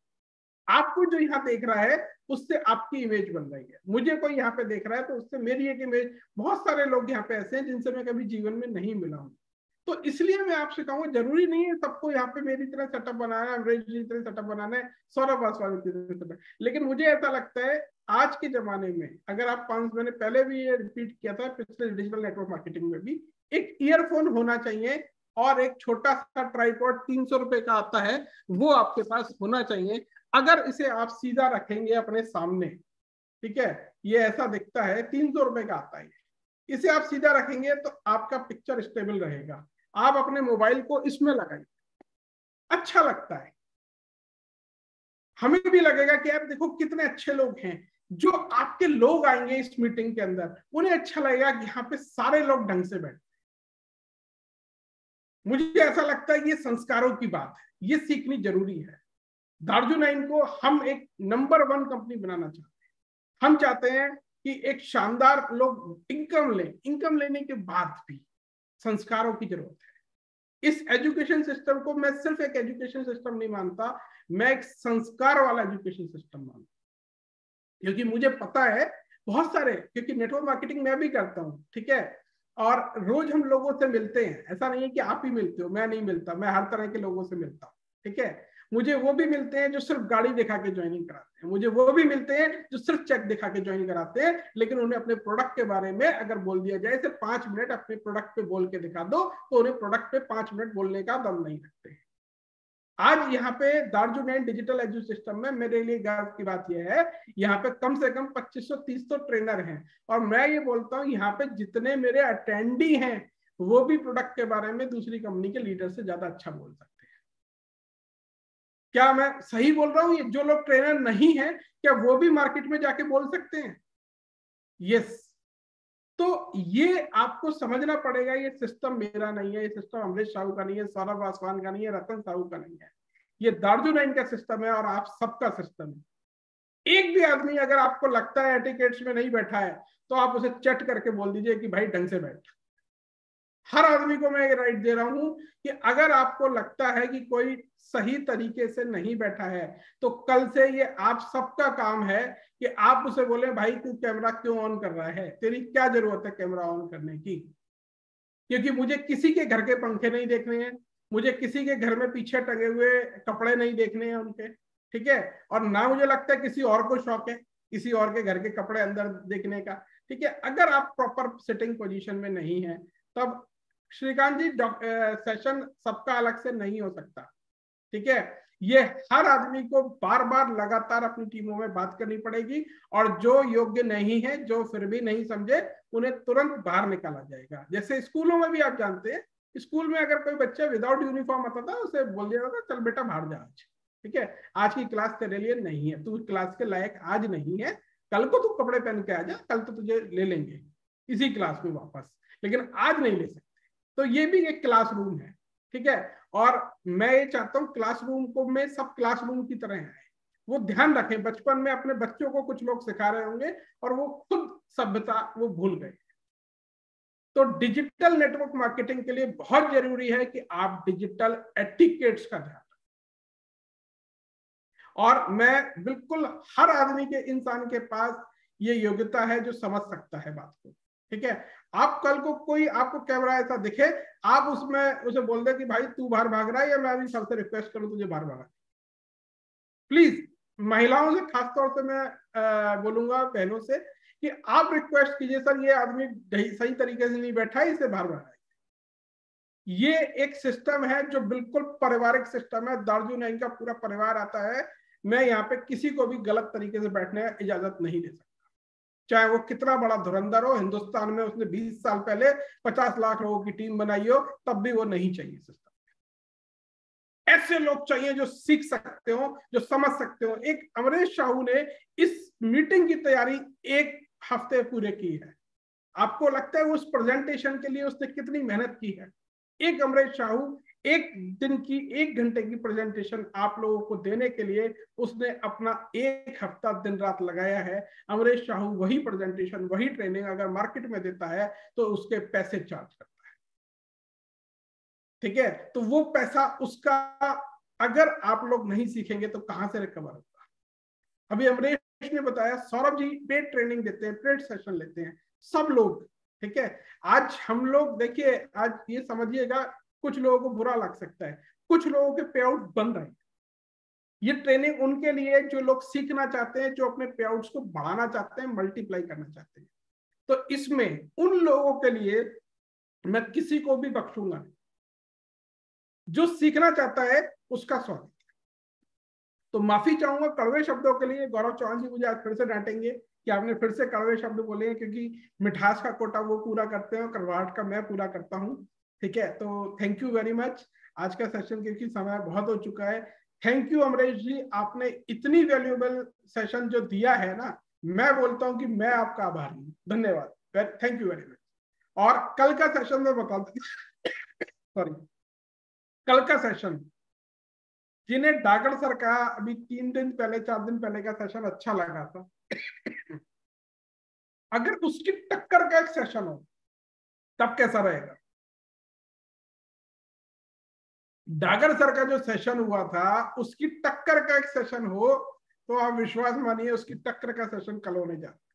आपको जो यहाँ देख रहा है उससे आपकी इमेज बन रही है, मुझे कोई यहाँ पे देख रहा है तो उससे मेरी एक इमेज। बहुत सारे लोग यहाँ पे ऐसे हैं जिनसे मैं कभी जीवन में नहीं मिला हूँ, तो इसलिए मैं आपसे कहूँगा जरूरी नहीं है सबको यहाँ पे मेरी तरह सेटअप बनाना है, अमरीश जी तरह सेटअप बनाना है, सौरभ आसवानी की तरह सेटअप। लेकिन मुझे ऐसा लगता है आज के जमाने में अगर आप मैंने पहले भी ये रिपीट किया था पिछले डिजिटल नेटवर्क मार्केटिंग में भी, एक ईयरफोन होना चाहिए और एक छोटा सा ट्राइपॉड 300 रुपए का आता है, वो आपके पास होना चाहिए। अगर इसे आप सीधा रखेंगे अपने सामने, ठीक है, ये ऐसा दिखता है, 300 रुपए का आता है, इसे आप सीधा रखेंगे तो आपका पिक्चर स्टेबल रहेगा। आप अपने मोबाइल को इसमें लगाइए, अच्छा लगता है, हमें भी लगेगा कि यार देखो कितने अच्छे लोग हैं। जो आपके लोग आएंगे इस मीटिंग के अंदर, उन्हें अच्छा लगेगा कि यहाँ पे सारे लोग ढंग से बैठे। मुझे ऐसा लगता है ये संस्कारों की बात है, ये सीखनी जरूरी है। दार्जु9 को हम एक नंबर 1 कंपनी बनाना चाहते हैं। हम चाहते हैं कि एक शानदार लोग इनकम लें, इनकम लेने के बाद भी संस्कारों की जरूरत है। इस एजुकेशन सिस्टम को मैं सिर्फ एक एजुकेशन सिस्टम नहीं मानता, मैं एक संस्कार वाला एजुकेशन सिस्टम मानता, क्योंकि मुझे पता है बहुत सारे, क्योंकि नेटवर्क मार्केटिंग मैं भी करता हूँ, ठीक है, और रोज हम लोगों से मिलते हैं। ऐसा नहीं है कि आप ही मिलते हो, मैं नहीं मिलता, मैं हर तरह के लोगों से मिलता हूँ। ठीक है, मुझे वो भी मिलते हैं जो सिर्फ गाड़ी दिखा के ज्वाइनिंग कराते हैं, मुझे वो भी मिलते हैं जो सिर्फ चेक दिखा के ज्वाइन कराते हैं, लेकिन उन्हें अपने प्रोडक्ट के बारे में अगर बोल दिया जाए सिर्फ 5 मिनट अपने प्रोडक्ट पे बोल के दिखा दो, तो उन्हें प्रोडक्ट पे 5 मिनट बोलने का दम नहीं रखते। आज यहाँ पे दार्जु9 डिजिटल एजू सिस्टम में मेरे लिए गर्व की बात यह है, यहाँ पे कम से कम 2530 तो ट्रेनर हैं, और मैं ये बोलता हूँ यहाँ पे जितने मेरे अटेंडी हैं वो भी प्रोडक्ट के बारे में दूसरी कंपनी के लीडर से ज्यादा अच्छा बोल सकते हैं। क्या मैं सही बोल रहा हूँ? जो लोग ट्रेनर नहीं है क्या वो भी मार्केट में जाके बोल सकते हैं? यस। तो ये आपको समझना पड़ेगा, ये सिस्टम मेरा नहीं है, ये सिस्टम अमरीश साहू का नहीं है, सौरभ आसवान का नहीं है, रतन साहू का नहीं है, ये दार्जु9 का सिस्टम है और आप सबका सिस्टम है। एक भी आदमी अगर आपको लगता है एटिकेट्स में नहीं बैठा है तो आप उसे चट करके बोल दीजिए कि भाई ढंग से बैठ। हर आदमी को मैं ये राइट दे रहा हूं कि अगर आपको लगता है कि कोई सही तरीके से नहीं बैठा है तो कल से ये आप सबका काम है कि आप उसे बोले भाई तू कैमरा क्यों ऑन कर रहा है, तेरी क्या जरूरत है कैमरा ऑन करने की। क्योंकि मुझे किसी के घर के पंखे नहीं देखने हैं, मुझे किसी के घर में पीछे टंगे हुए कपड़े नहीं देखने हैं उनके, ठीक है, और ना मुझे लगता है किसी और को शौक है किसी और के घर के कपड़े अंदर देखने का। ठीक है, अगर आप प्रॉपर सिटिंग पोजीशन में नहीं है तब श्रीकांत जी सेशन सबका अलग से नहीं हो सकता। ठीक है, ये हर आदमी को बार बार लगातार अपनी टीमों में बात करनी पड़ेगी, और जो योग्य नहीं है, जो फिर भी नहीं समझे, उन्हें तुरंत बाहर निकाला जाएगा। जैसे स्कूलों में भी आप जानते हैं, स्कूल में अगर कोई बच्चा विदाउट यूनिफॉर्म आता था उसे बोल दिया था चल बेटा बाहर जा आज, ठीक है, आज की क्लास तेरे लिए नहीं है, तू क्लास के लायक आज नहीं है, कल को तू कपड़े पहन के आ जा, कल तो तुझे ले लेंगे इसी क्लास में वापस, लेकिन आज नहीं ले सकते। तो ये भी एक क्लासरूम है, ठीक है, और मैं ये चाहता हूँ क्लासरूम को में सब क्लासरूम की तरह है, वो ध्यान रखें। बचपन में अपने बच्चों को कुछ लोग सिखा रहे होंगे और वो खुद सभ्यता वो भूल गए। तो डिजिटल नेटवर्क मार्केटिंग के लिए बहुत जरूरी है कि आप डिजिटल एटिकेट्स का ध्यान रखें। और मैं बिल्कुल हर आदमी के, इंसान के पास ये योग्यता है जो समझ सकता है बात को, ठीक है। आप कल को कोई आपको कैमरा ऐसा दिखे, आप उसमें उसे बोल दे कि भाई तू बाहर भाग रहा है, या मैं अभी सबसे रिक्वेस्ट करूं तुझे बाहर भागा। प्लीज महिलाओं से खासतौर से मैं बोलूंगा, बहनों से, कि आप रिक्वेस्ट कीजिए, सर ये आदमी सही तरीके से नहीं बैठा है, इसे बाहर भगाइए। ये एक सिस्टम है जो बिल्कुल पारिवारिक सिस्टम है। दार्जिलिंग का पूरा परिवार आता है, मैं यहाँ पे किसी को भी गलत तरीके से बैठने की इजाजत नहीं दे सकता, चाहे वो कितना बड़ा धुरंधर हो। हिंदुस्तान में उसने 20 साल पहले 50 लाख लोगों की टीम बनाई हो, तब भी वो नहीं चाहिए सिस्टम। ऐसे लोग चाहिए जो सीख सकते हो, जो समझ सकते हो। एक अमरीश साहू ने इस मीटिंग की तैयारी 1 हफ्ते पूरे की है। आपको लगता है उस प्रेजेंटेशन के लिए उसने कितनी मेहनत की है? एक अमरीश साहू 1 दिन की 1 घंटे की प्रेजेंटेशन आप लोगों को देने के लिए उसने अपना 1 हफ्ता दिन रात लगाया है। अमरीश साहू वही प्रेजेंटेशन, वही ट्रेनिंग अगर मार्केट में देता है तो उसके पैसे चार्ज करता है, ठीक है। तो वो पैसा उसका अगर आप लोग नहीं सीखेंगे तो कहां से रिकवर होगा? अभी अमरीश ने बताया, सौरभ जी पेड ट्रेनिंग देते हैं, पेड सेशन लेते हैं सब लोग, ठीक है। आज हम लोग देखिए, आज ये समझिएगा, कुछ लोगों को बुरा लग सकता है, कुछ लोगों के पे आउट बन रहे हैं। ये ट्रेनिंग उनके लिए जो लोग सीखना चाहते हैं, जो अपने पे आउट्स को बढ़ाना चाहते हैं, मल्टीप्लाई करना चाहते हैं। तो इसमें उन लोगों के लिए मैं किसी को भी बख्शूंगा नहीं। जो सीखना चाहता है उसका स्वागत है। तो माफी चाहूंगा कड़वे शब्दों के लिए। गौरव चौहान जी मुझे आज फिर से डांटेंगे कि आपने फिर से कड़वे शब्द बोले हैं, क्योंकि मिठास का कोटा वो पूरा करते हैं और कड़वाहट का मैं पूरा करता हूं, ठीक है। तो थैंक यू वेरी मच। आज का सेशन क्योंकि समय बहुत हो चुका है। थैंक यू अमरीश जी, आपने इतनी वैल्यूएबल सेशन जो दिया है ना, मैं बोलता हूं कि मैं आपका आभारी हूँ। धन्यवाद, थैंक यू वेरी मच। और कल का सेशन में बता सॉरी, कल का सेशन जिन्हें डागर सर का अभी 3 दिन पहले 4 दिन पहले का सेशन अच्छा लगा था, अगर उसकी टक्कर का एक सेशन हो तब कैसा रहेगा? डागर सर का जो सेशन हुआ था उसकी टक्कर का एक सेशन हो तो आप विश्वास मानिए उसकी टक्कर का सेशन कल होने जा रहा है।